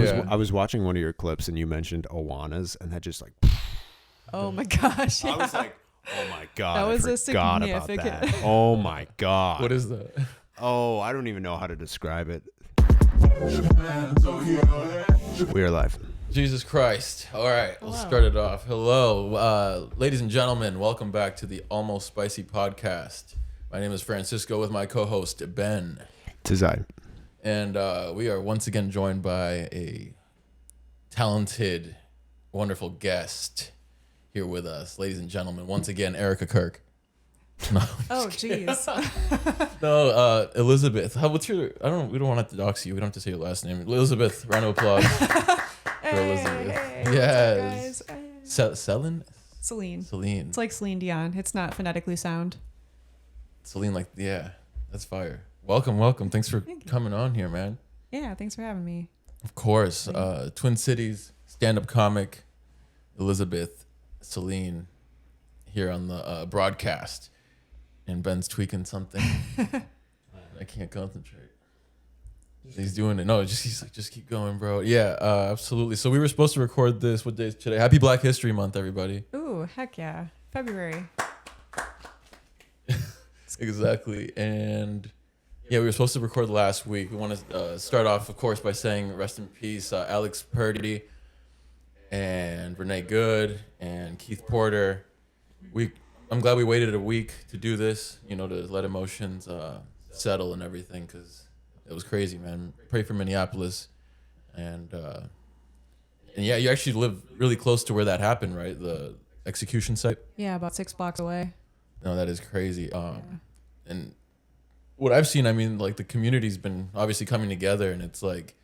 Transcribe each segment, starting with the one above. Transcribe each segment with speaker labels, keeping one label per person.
Speaker 1: I was watching one of your clips and you mentioned Awanas, and that just like.
Speaker 2: Oh my gosh! Yeah.
Speaker 1: I was like, oh my god,
Speaker 2: that was
Speaker 1: I forgot about that. Oh my god.
Speaker 3: What is that?
Speaker 1: Oh, I don't even know how to describe it. We are live.
Speaker 3: Jesus Christ. All right,
Speaker 2: Hello.
Speaker 3: Let's start it off. Hello, ladies and gentlemen. Welcome back to the Almost Spicy podcast. My name is Francisco with my co-host, Ben.
Speaker 1: Tis I.
Speaker 3: And we are once again joined by a talented, wonderful guest here with us. Ladies and gentlemen, once again, Erica Kirk. No,
Speaker 2: Oh jeez.
Speaker 3: no, Elizabeth. What's your? We don't want to dox you. We don't have to say your last name. Elizabeth. Round of applause for Elizabeth.
Speaker 2: Hey,
Speaker 3: Yes.
Speaker 2: what's up, guys?
Speaker 3: Selin.
Speaker 2: Celine.
Speaker 3: Celine.
Speaker 2: It's like Celine Dion. It's not phonetically sound.
Speaker 3: Celine. Like, yeah, that's fire. Welcome. Thanks for
Speaker 2: Thank you.
Speaker 3: coming on here, man.
Speaker 2: Yeah, thanks for having me.
Speaker 3: Of course. Twin Cities stand-up comic Elizabeth Selin here on the broadcast. And Ben's tweaking something. I can't concentrate. He's doing it. No, he's like, just keep going, bro. Yeah, absolutely. So we were supposed to record this. What day is today? Happy Black History Month, everybody.
Speaker 2: Ooh, heck yeah. February.
Speaker 3: Exactly. And yeah, we were supposed to record last week. We want to start off, of course, by saying rest in peace, Alex Purdy and Renee Good and Keith Porter. I'm glad we waited a week to do this, to let emotions settle and everything, because it was crazy, man. Pray for Minneapolis. And yeah, you actually live really close to where that happened, right? The execution site.
Speaker 2: Yeah, about 6 blocks away.
Speaker 3: No, that is crazy. And what I've seen, I mean, like the community's been obviously coming together, and it's like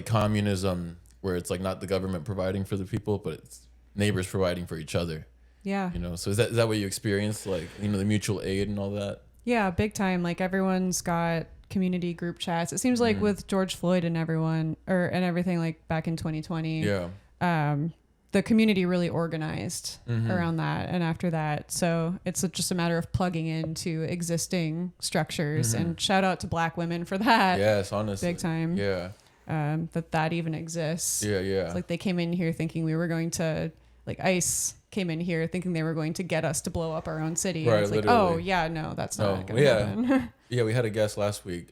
Speaker 3: communism where it's like not the government providing for the people, but it's neighbors providing for each other.
Speaker 2: Yeah.
Speaker 3: So is that what you experienced? Like, the mutual aid and all that?
Speaker 2: Yeah, big time. Like everyone's got community group chats. It seems like with George Floyd and everyone and everything, like back in 2020.
Speaker 3: Yeah.
Speaker 2: The community really organized around that, and after that, so it's just a matter of plugging into existing structures. And shout out to Black women for that.
Speaker 3: Yes, honestly.
Speaker 2: Big time.
Speaker 3: Yeah.
Speaker 2: That even exists.
Speaker 3: Yeah.
Speaker 2: It's like they came in here thinking we were going to, like ICE came in here thinking they were going to get us to blow up our own city.
Speaker 3: Right,
Speaker 2: and it's like,
Speaker 3: literally.
Speaker 2: oh yeah, no, that's not going to
Speaker 3: Yeah.
Speaker 2: happen.
Speaker 3: Yeah, we had a guest last week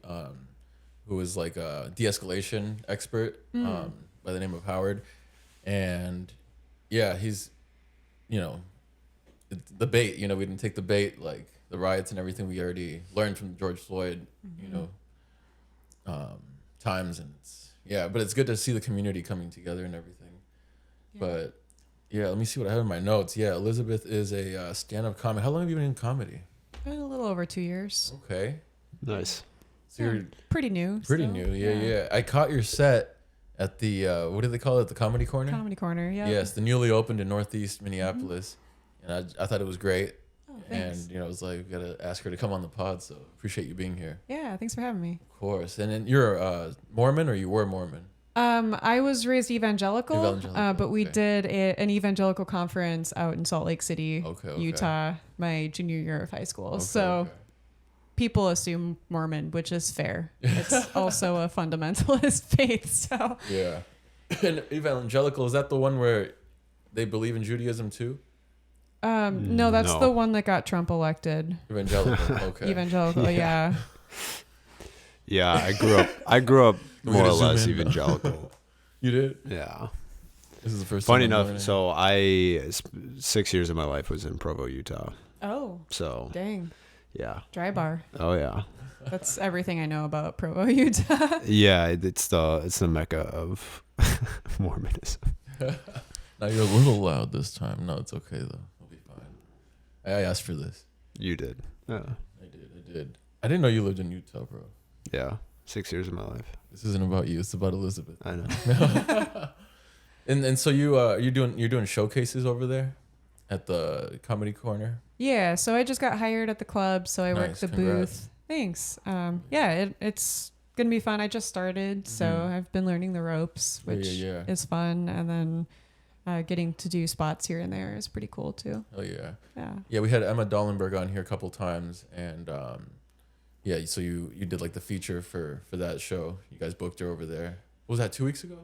Speaker 3: who was like a de-escalation expert by the name of Howard. And yeah, he's, the bait, we didn't take the bait, like the riots and everything we already learned from George Floyd, times. And but it's good to see the community coming together and everything. Yeah. But yeah, let me see what I have in my notes. Yeah, Elizabeth is a stand-up comic. How long have you been in comedy?
Speaker 2: A little over 2 years.
Speaker 3: Okay.
Speaker 1: Nice.
Speaker 3: So you're
Speaker 2: pretty new.
Speaker 3: pretty
Speaker 2: still.
Speaker 3: new. Yeah. I caught your set at the, what do they call it? The Comedy Corner?
Speaker 2: Comedy Corner, yeah.
Speaker 3: Yes, the newly opened in Northeast Minneapolis. And I thought it was great.
Speaker 2: Oh, thanks.
Speaker 3: And, I was like, we got to ask her to come on the pod. So appreciate you being here.
Speaker 2: Yeah, thanks for having me.
Speaker 3: Of course. And then you're Mormon, or you were Mormon?
Speaker 2: I was raised evangelical, but we
Speaker 3: okay.
Speaker 2: did an evangelical conference out in Salt Lake City,
Speaker 3: Okay.
Speaker 2: Utah, my junior year of high school.
Speaker 3: Okay,
Speaker 2: So
Speaker 3: okay.
Speaker 2: people assume Mormon, which is fair. It's also a fundamentalist faith. So
Speaker 3: Yeah. And evangelical, is that the one where they believe in Judaism too?
Speaker 2: no, that's
Speaker 1: No.
Speaker 2: the one that got Trump elected.
Speaker 3: Evangelical. Okay.
Speaker 2: Evangelical, yeah.
Speaker 1: Yeah, I grew up
Speaker 3: We
Speaker 1: more or
Speaker 3: gotta zoom
Speaker 1: less
Speaker 3: in.
Speaker 1: evangelical.
Speaker 3: You did?
Speaker 1: Yeah.
Speaker 3: This is the first
Speaker 1: Funny
Speaker 3: time I'm
Speaker 1: enough,
Speaker 3: learning.
Speaker 1: so 6 years of my life was in Provo, Utah.
Speaker 2: Oh,
Speaker 1: So
Speaker 2: dang.
Speaker 1: yeah.
Speaker 2: Dry bar.
Speaker 1: Oh yeah.
Speaker 2: That's everything I know about Provo, Utah.
Speaker 1: Yeah, it's the mecca of Mormonism.
Speaker 3: Now you're a little loud this time. No, it's okay though. We'll be fine. I asked for this.
Speaker 1: You did. Yeah.
Speaker 3: I did. I didn't know you lived in Utah, bro.
Speaker 1: Yeah. 6 years of my life.
Speaker 3: This isn't about you. It's about Elizabeth.
Speaker 1: I know.
Speaker 3: And so you're doing showcases over there at the Comedy Corner.
Speaker 2: Yeah, so I just got hired at the club, so I work
Speaker 3: Nice,
Speaker 2: the
Speaker 3: congrats.
Speaker 2: booth. Thanks. It's gonna be fun. I just started, so I've been learning the ropes, which
Speaker 3: Yeah.
Speaker 2: is fun, and then getting to do spots here and there is pretty cool too.
Speaker 3: Oh yeah.
Speaker 2: Yeah.
Speaker 3: Yeah, we had Emma Dollenberg on here a couple times, and yeah, so you did like the feature for that show. You guys booked her over there. Was that 2 weeks ago?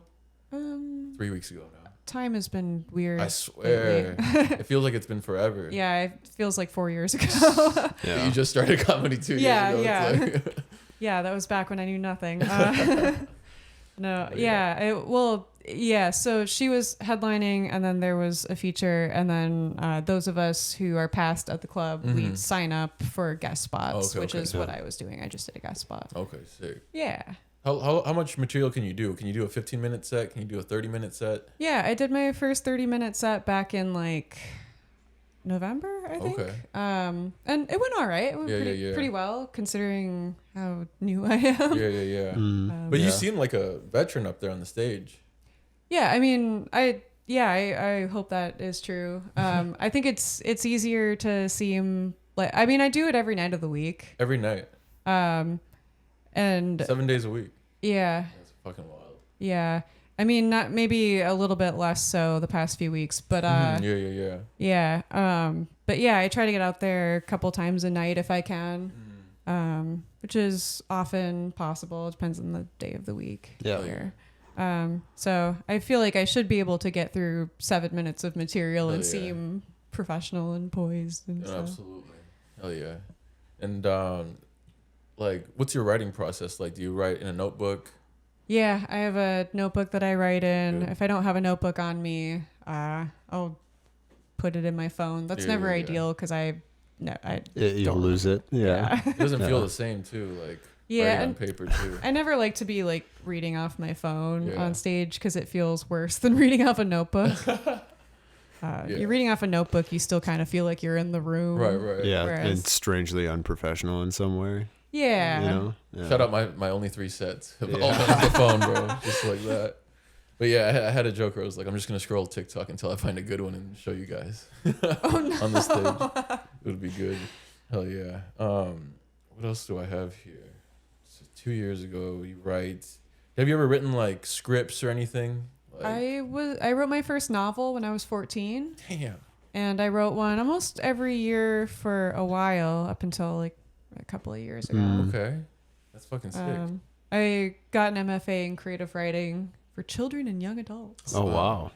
Speaker 3: 3 weeks ago now.
Speaker 2: Time has been weird.
Speaker 3: I swear. It feels like it's been forever.
Speaker 2: Yeah, it feels like 4 years ago.
Speaker 3: Yeah. You just started comedy 2 years ago.
Speaker 2: Yeah.
Speaker 3: It's like
Speaker 2: Yeah, that was back when I knew nothing. No, yeah. So she was headlining, and then there was a feature, and then those of us who are past at the club, we sign up for guest spots, which is what I was doing. I just did a guest spot.
Speaker 3: Okay, sick.
Speaker 2: Yeah.
Speaker 3: How much material can you do? Can you do a 15-minute set? Can you do a 30-minute set?
Speaker 2: Yeah, I did my first 30-minute set back in like November, I think.
Speaker 3: Okay.
Speaker 2: And it went all right. It went pretty well considering how new I am.
Speaker 3: Yeah. But you seem like a veteran up there on the stage.
Speaker 2: Yeah, I mean, I hope that is true. I think it's easier to seem like, I mean, I do it every night of the week.
Speaker 3: Every night.
Speaker 2: And
Speaker 3: 7 days a week.
Speaker 2: Yeah.
Speaker 3: That's fucking wild.
Speaker 2: Yeah. I mean, not maybe a little bit less so the past few weeks, but yeah. But yeah, I try to get out there a couple times a night if I can, which is often possible. It depends on the day of the week.
Speaker 1: Yeah.
Speaker 2: So I feel like I should be able to get through 7 minutes of material and seem professional and poised and stuff.
Speaker 3: Absolutely. Hell yeah. And like, what's your writing process like? Do you write in a notebook?
Speaker 2: Yeah, I have a notebook that I write in.
Speaker 3: Good.
Speaker 2: If I don't have a notebook on me, I'll put it in my phone. That's never ideal because
Speaker 1: you'll lose it. Yeah.
Speaker 3: It doesn't feel the same too. Like writing on paper too.
Speaker 2: I never like to be like reading off my phone on stage because it feels worse than reading off a notebook. You're reading off a notebook, you still kind of feel like you're in the room.
Speaker 3: Right.
Speaker 1: Yeah, and strangely unprofessional in some way.
Speaker 2: Yeah.
Speaker 1: You know? Yeah.
Speaker 3: Shout out my only 3 sets. All on the phone, bro. Just like that. But yeah, I had a joke where I was like, I'm just going to scroll TikTok until I find a good one and show you guys on the stage. It would be good. Hell yeah. What else do I have here? So 2 years ago, you write. Have you ever written like scripts or anything? Like,
Speaker 2: I wrote my first novel when I was 14.
Speaker 3: Damn.
Speaker 2: And I wrote one almost every year for a while up until like a couple of years ago.
Speaker 3: Okay. That's fucking sick.
Speaker 2: I got an MFA in creative writing for children and young adults.
Speaker 1: Oh, wow.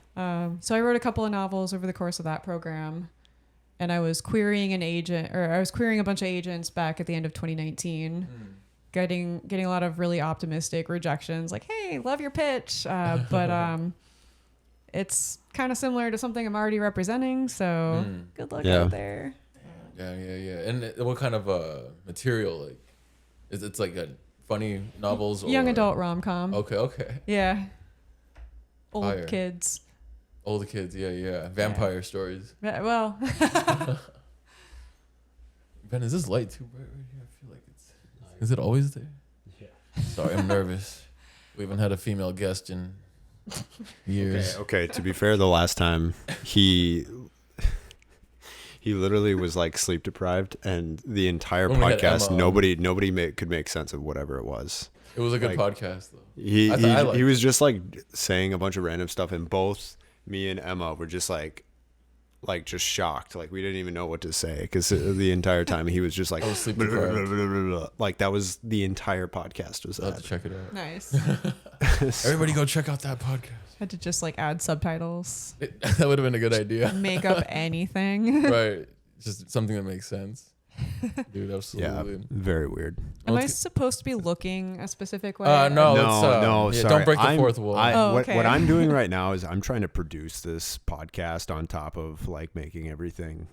Speaker 2: So I wrote a couple of novels over the course of that program, and I was querying a bunch of agents back at the end of 2019, getting a lot of really optimistic rejections, like, "Hey, love your pitch," but it's kind of similar to something I'm already representing, so good luck out there.
Speaker 3: Yeah. And what kind of material? Like, is it like a funny novels?
Speaker 2: Young
Speaker 3: or
Speaker 2: adult rom-com.
Speaker 3: Okay.
Speaker 2: Yeah. Old
Speaker 3: Fire.
Speaker 2: kids.
Speaker 3: Old kids, yeah. Vampire stories.
Speaker 2: Yeah, well.
Speaker 3: Ben, is this light too bright right here? I feel like it's. Is it always there? Yeah. Sorry, I'm nervous. We haven't had a female guest in years.
Speaker 1: Okay. To be fair, the last time he literally was like sleep deprived, and the entire podcast nobody could make sense of whatever it was.
Speaker 3: It was a good podcast though.
Speaker 1: He was just like saying a bunch of random stuff, and both me and Emma were just like just shocked. Like we didn't even know what to say because the entire time he was just like,
Speaker 3: sleep deprived.
Speaker 1: Like that was the entire podcast was
Speaker 3: I'll have
Speaker 1: that.
Speaker 3: to check it out.
Speaker 2: Nice.
Speaker 3: Everybody go check out that podcast.
Speaker 2: Had to just like add subtitles.
Speaker 3: That would have been a good idea.
Speaker 2: Make up anything.
Speaker 3: Right. Just something that makes sense. Dude, absolutely.
Speaker 1: Yeah, very weird.
Speaker 2: Am I supposed to be looking a specific way?
Speaker 1: No, sorry.
Speaker 3: Don't break the fourth wall.
Speaker 1: What I'm doing right now is I'm trying to produce this podcast on top of like making everything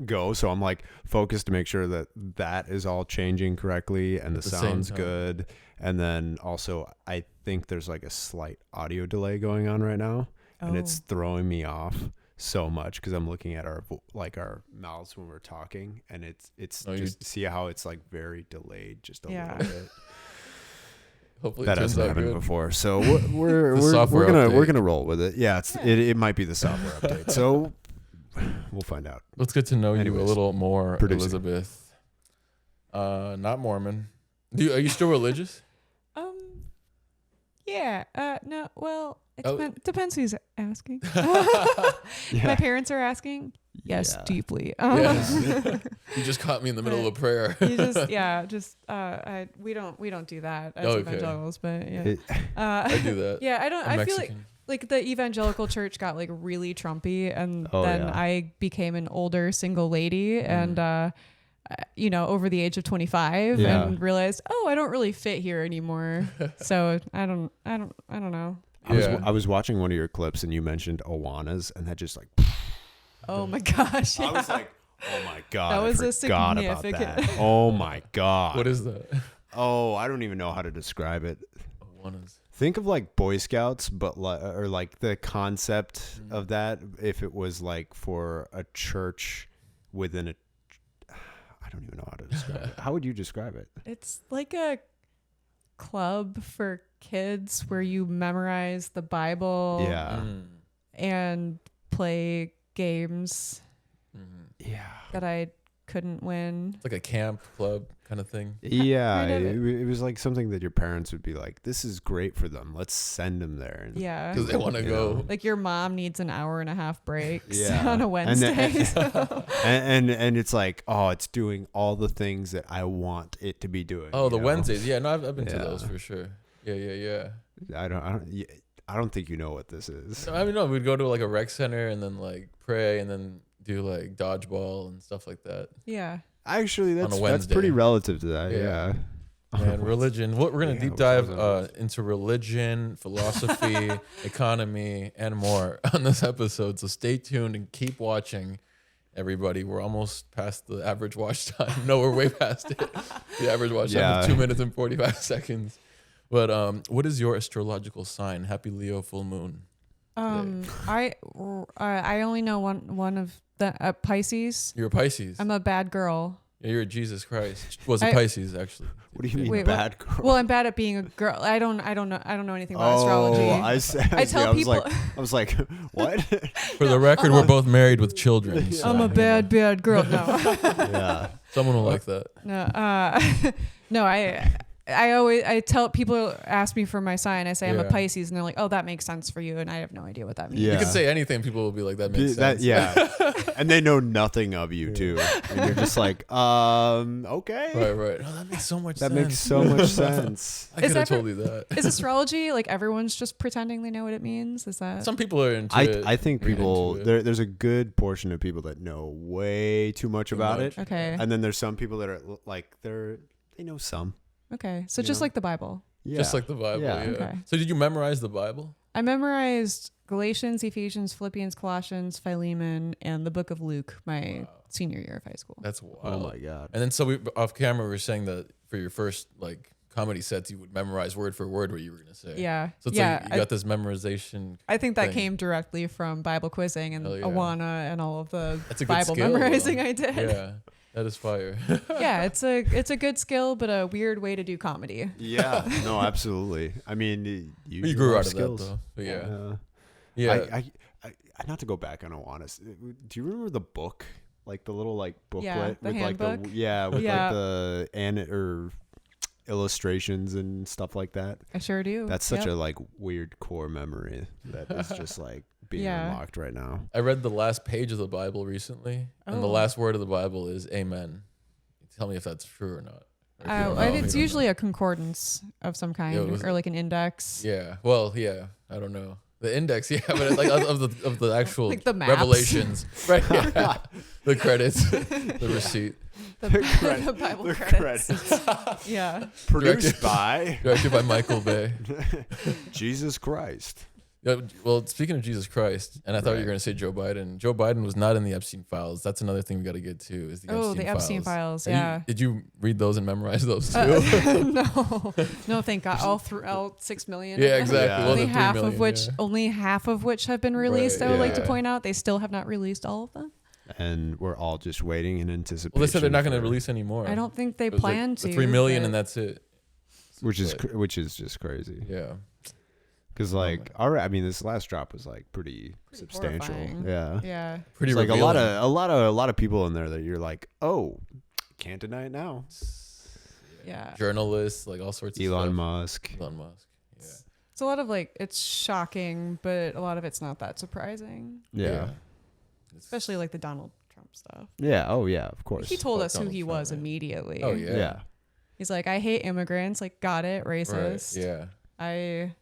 Speaker 1: go. So I'm like focused to make sure that is all changing correctly and the sound's good. And then also I think there's like a slight audio delay going on right now, and it's throwing me off so much because I'm looking at our mouths when we're talking, and it's just see how it's like very delayed just a little bit.
Speaker 3: Hopefully
Speaker 1: that hasn't happened before, so we're gonna roll with it. Yeah, it might be the software update, so we'll find out.
Speaker 3: Let's get to know you a little more,
Speaker 1: producing.
Speaker 3: Elizabeth. Not Mormon. Are you still religious?
Speaker 2: Yeah. No. Well, it depends who's asking.
Speaker 1: Yeah.
Speaker 2: My parents are asking. Yes,
Speaker 1: Yeah.
Speaker 2: deeply.
Speaker 3: Yes. You just caught me in the middle of a prayer.
Speaker 2: You we don't do that as
Speaker 3: Okay.
Speaker 2: evangelicals, but yeah.
Speaker 1: It-
Speaker 3: I do that.
Speaker 2: Yeah,
Speaker 3: I'm
Speaker 2: I feel like
Speaker 3: Mexican.
Speaker 2: the evangelical church got like really Trumpy, and
Speaker 1: Oh,
Speaker 2: then
Speaker 1: yeah.
Speaker 2: I became an older single lady, and over the age of 25,
Speaker 1: Yeah.
Speaker 2: and realized, oh, I don't really fit here anymore. So I don't know.
Speaker 3: Yeah.
Speaker 1: I was watching one of your clips and you mentioned Awanas, and that just like
Speaker 2: Oh my gosh.
Speaker 1: I was like, oh my god,
Speaker 2: That was
Speaker 1: I
Speaker 2: a
Speaker 1: forgot about
Speaker 2: significant-
Speaker 1: that. Oh my god.
Speaker 3: What is that?
Speaker 1: Oh, I don't even know how to describe it.
Speaker 3: Awanas.
Speaker 1: Think of like Boy Scouts, but or like the concept of that. If it was like for a church within a, I don't even know how to describe it. How would you describe it?
Speaker 2: It's like a club for kids where you memorize the Bible
Speaker 1: Yeah,
Speaker 2: and play games
Speaker 1: yeah,
Speaker 2: that I couldn't win.
Speaker 3: It's like a camp club kind of thing.
Speaker 1: yeah.
Speaker 2: Kind of.
Speaker 1: It was like something that your parents would be like, "This is great for them. Let's send them there." And,
Speaker 2: Yeah.
Speaker 3: Because they want to
Speaker 1: You
Speaker 3: go.
Speaker 1: know.
Speaker 2: Like your mom needs an hour and a half breaks
Speaker 1: Yeah.
Speaker 2: on a Wednesday.
Speaker 1: and it's like, oh, it's doing all the things that I want it to be doing.
Speaker 3: Oh,
Speaker 1: you
Speaker 3: the
Speaker 1: know?
Speaker 3: Wednesdays. Yeah, no, I've been to
Speaker 1: Yeah.
Speaker 3: those for sure. Yeah.
Speaker 1: I don't think you know what this is.
Speaker 3: So, I mean, no, we'd go to like a rec center and then like pray and then do like dodgeball and stuff like that.
Speaker 2: Yeah.
Speaker 1: Actually, that's
Speaker 3: Wednesday.
Speaker 1: pretty relative to that.
Speaker 3: Yeah.
Speaker 1: Yeah.
Speaker 3: And religion. What we're gonna
Speaker 1: Yeah,
Speaker 3: deep
Speaker 1: which
Speaker 3: dive
Speaker 1: wasn't-
Speaker 3: into religion, philosophy, economy, and more on this episode. So stay tuned and keep watching, everybody. We're almost past the average watch time. No, we're way past it. The average watch time
Speaker 1: Yeah.
Speaker 3: is 2 minutes and 45 seconds. But what is your astrological sign? Happy Leo full moon.
Speaker 2: I only know one of the Pisces.
Speaker 3: You're a Pisces.
Speaker 2: I'm a bad girl.
Speaker 3: Yeah, you're a Jesus Christ. Was a
Speaker 2: I-
Speaker 3: Pisces actually?
Speaker 1: What do you mean,
Speaker 2: Wait, what?
Speaker 1: bad girl?
Speaker 2: Well, I'm bad at being a girl. I don't know anything about astrology.
Speaker 1: I
Speaker 2: tell people-
Speaker 1: I was like, what?
Speaker 3: For the record, we're both married with children. So,
Speaker 2: I'm a bad girl. No.
Speaker 1: Yeah.
Speaker 3: Someone will like that.
Speaker 2: No, no, I tell people ask me for my sign. I say I'm a
Speaker 3: Yeah.
Speaker 2: Pisces, and they're like, "Oh, that makes sense for you," and I have no idea what that means.
Speaker 1: Yeah.
Speaker 3: You can say anything. People will be like, "That makes sense."
Speaker 1: Yeah. And they know nothing of you too. And you're just like, okay.
Speaker 3: Right. Oh, that makes so much
Speaker 1: That
Speaker 3: sense.
Speaker 1: makes so much sense.
Speaker 3: I
Speaker 2: Is
Speaker 3: could have
Speaker 2: that
Speaker 3: told you that.
Speaker 2: Is astrology like everyone's just pretending they know what it means? Is that
Speaker 3: Some people are into it.
Speaker 1: I think
Speaker 3: read
Speaker 1: people
Speaker 3: into it.
Speaker 1: there's a good portion of people that know way too much about it.
Speaker 2: okay?
Speaker 1: And then there's some people that are like they know some.
Speaker 2: Okay, so
Speaker 1: You
Speaker 2: just
Speaker 1: know?
Speaker 2: like the Bible.
Speaker 1: Yeah.
Speaker 3: Just like the Bible.
Speaker 1: Yeah.
Speaker 3: Yeah.
Speaker 2: Okay.
Speaker 3: So did you memorize the Bible?
Speaker 2: I memorized Galatians, Ephesians, Philippians, Colossians, Philemon, and the book of Luke my senior year of high school.
Speaker 3: That's wild.
Speaker 1: Oh my god.
Speaker 3: And then so we off camera we were saying that for your first like comedy sets you would memorize word for word what you were gonna say.
Speaker 2: Yeah,
Speaker 3: So it's
Speaker 2: yeah.
Speaker 3: like you got this memorization.
Speaker 2: I think that
Speaker 3: thing.
Speaker 2: came directly from Bible quizzing and
Speaker 3: Hell yeah.
Speaker 2: Awana and all of the
Speaker 3: That's a good
Speaker 2: Bible
Speaker 3: skill,
Speaker 2: memorizing
Speaker 3: though.
Speaker 2: I did.
Speaker 3: Yeah. That is fire.
Speaker 2: Yeah, it's a good skill, but a weird way to do comedy.
Speaker 1: Yeah. No, absolutely. I mean,
Speaker 3: You grew out of
Speaker 1: skills.
Speaker 3: that though. But yeah.
Speaker 1: Yeah. I not to go back on Awanas. Do you remember the book? Like the little like booklet
Speaker 2: Yeah, the
Speaker 1: with
Speaker 2: handbook.
Speaker 1: like the with
Speaker 2: Yeah.
Speaker 1: like the or illustrations and stuff like that.
Speaker 2: I sure do.
Speaker 1: That's such
Speaker 2: Yep.
Speaker 1: a like weird core memory that is just like being
Speaker 2: Yeah.
Speaker 1: unlocked right now.
Speaker 3: I read the last page of the Bible recently, and the
Speaker 2: Oh.
Speaker 3: last word of the Bible is "Amen." Tell me if that's true or not. Or if you don't know, if you
Speaker 2: It's
Speaker 3: don't
Speaker 2: usually
Speaker 3: know.
Speaker 2: a concordance of some kind,
Speaker 3: Yeah, was
Speaker 2: or like an index.
Speaker 3: Yeah. Well, yeah. I don't know the index. Yeah, but it's like of the actual
Speaker 2: Like the maps.
Speaker 3: revelations, right? Yeah. The credits, the receipt.
Speaker 2: The Bible
Speaker 1: The
Speaker 2: credits. Yeah.
Speaker 1: Produced by
Speaker 3: Directed by Michael Bay.
Speaker 1: Jesus Christ.
Speaker 3: Yeah, well, speaking of Jesus Christ, and I thought you were
Speaker 1: Right.
Speaker 3: going to say Joe Biden. Joe Biden was not in the Epstein files. That's another thing we got to get to. Is the
Speaker 2: Oh,
Speaker 3: Epstein
Speaker 2: the Epstein files.
Speaker 3: And
Speaker 2: Yeah.
Speaker 3: did you read those and memorize those too?
Speaker 2: No, thank God. All 6 million.
Speaker 3: Yeah, exactly.
Speaker 1: Yeah.
Speaker 3: Well,
Speaker 2: Only
Speaker 3: the 3
Speaker 2: half
Speaker 3: million,
Speaker 2: of which,
Speaker 3: yeah.
Speaker 2: only half of which have been released.
Speaker 3: Right,
Speaker 2: I would like to
Speaker 3: yeah.
Speaker 2: point out they still have not released all of them.
Speaker 1: And we're all just waiting in anticipation.
Speaker 3: Well, they said they're not going to
Speaker 1: for-
Speaker 3: release any more.
Speaker 2: I don't think they
Speaker 3: It was like
Speaker 2: plan
Speaker 3: the
Speaker 2: to.
Speaker 3: 3 million,
Speaker 2: but-
Speaker 3: and that's it.
Speaker 1: which is
Speaker 3: But-
Speaker 1: which is just crazy.
Speaker 3: Yeah.
Speaker 1: Because like, all right, I mean, this last drop was like pretty substantial.
Speaker 2: horrifying.
Speaker 1: Yeah.
Speaker 2: Yeah.
Speaker 3: Pretty
Speaker 1: It's like
Speaker 3: revealing.
Speaker 1: a lot of people in there that you're like, oh, can't deny it now.
Speaker 2: Yeah.
Speaker 3: Journalists, like all sorts of
Speaker 1: Elon
Speaker 3: stuff.
Speaker 1: Musk.
Speaker 3: Elon Musk. Yeah.
Speaker 2: It's a lot of like, it's shocking, but a lot of it's not that surprising.
Speaker 1: Yeah.
Speaker 3: It's-
Speaker 2: Especially like the Donald Trump stuff.
Speaker 1: Yeah. Oh yeah. Of course.
Speaker 2: He told
Speaker 3: Fuck
Speaker 2: us who
Speaker 3: Donald
Speaker 2: he
Speaker 3: Trump,
Speaker 2: was
Speaker 3: man.
Speaker 2: immediately.
Speaker 3: Oh yeah.
Speaker 1: Yeah.
Speaker 2: He's like, I hate immigrants. Like, got it,
Speaker 3: Right.
Speaker 2: racist.
Speaker 3: Yeah.
Speaker 2: I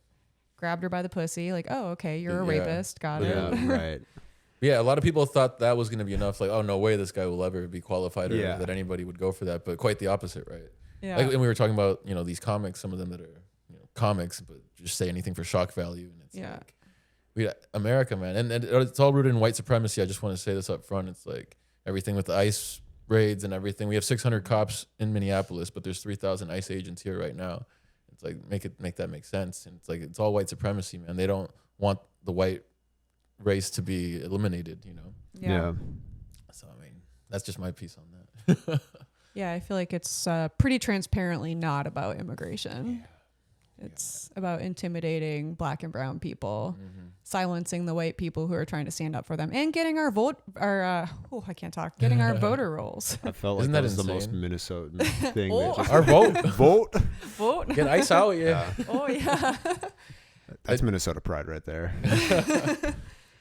Speaker 2: grabbed her by the pussy. Like, oh, okay, you're a
Speaker 3: Yeah.
Speaker 2: rapist. Got
Speaker 1: Yeah.
Speaker 2: it.
Speaker 1: Right.
Speaker 3: Yeah, a lot of people thought that was going to be enough. Like, oh, no way this guy will ever be qualified or
Speaker 1: Yeah.
Speaker 3: that anybody would go for that. But quite the opposite, right?
Speaker 2: Yeah.
Speaker 3: Like, and we were talking about, these comics, some of them that are, comics, but just say anything for shock value. And it's
Speaker 2: Yeah.
Speaker 3: like, America, man. And it's all rooted in white supremacy. I just want to say this up front. It's like everything with the ICE raids and everything. We have 600 cops in Minneapolis, but there's 3,000 ICE agents here right now. It's like, make that make sense. And it's like, it's all white supremacy, man. They don't want the white race to be eliminated,
Speaker 1: Yeah.
Speaker 3: So I mean, that's just my piece on that.
Speaker 2: Yeah, I feel like it's pretty transparently not about immigration. It's about intimidating black and brown people, silencing the white people who are trying to stand up for them, and getting our getting our voter rolls.
Speaker 1: I felt like
Speaker 3: Isn't
Speaker 1: that
Speaker 3: that
Speaker 1: was the most
Speaker 3: insane?
Speaker 1: Minnesotan thing.
Speaker 2: Oh.
Speaker 1: That just,
Speaker 3: Our vote,
Speaker 1: vote.
Speaker 2: Vote.
Speaker 3: get ICE out, yeah.
Speaker 2: Oh yeah.
Speaker 1: That's Minnesota pride right there.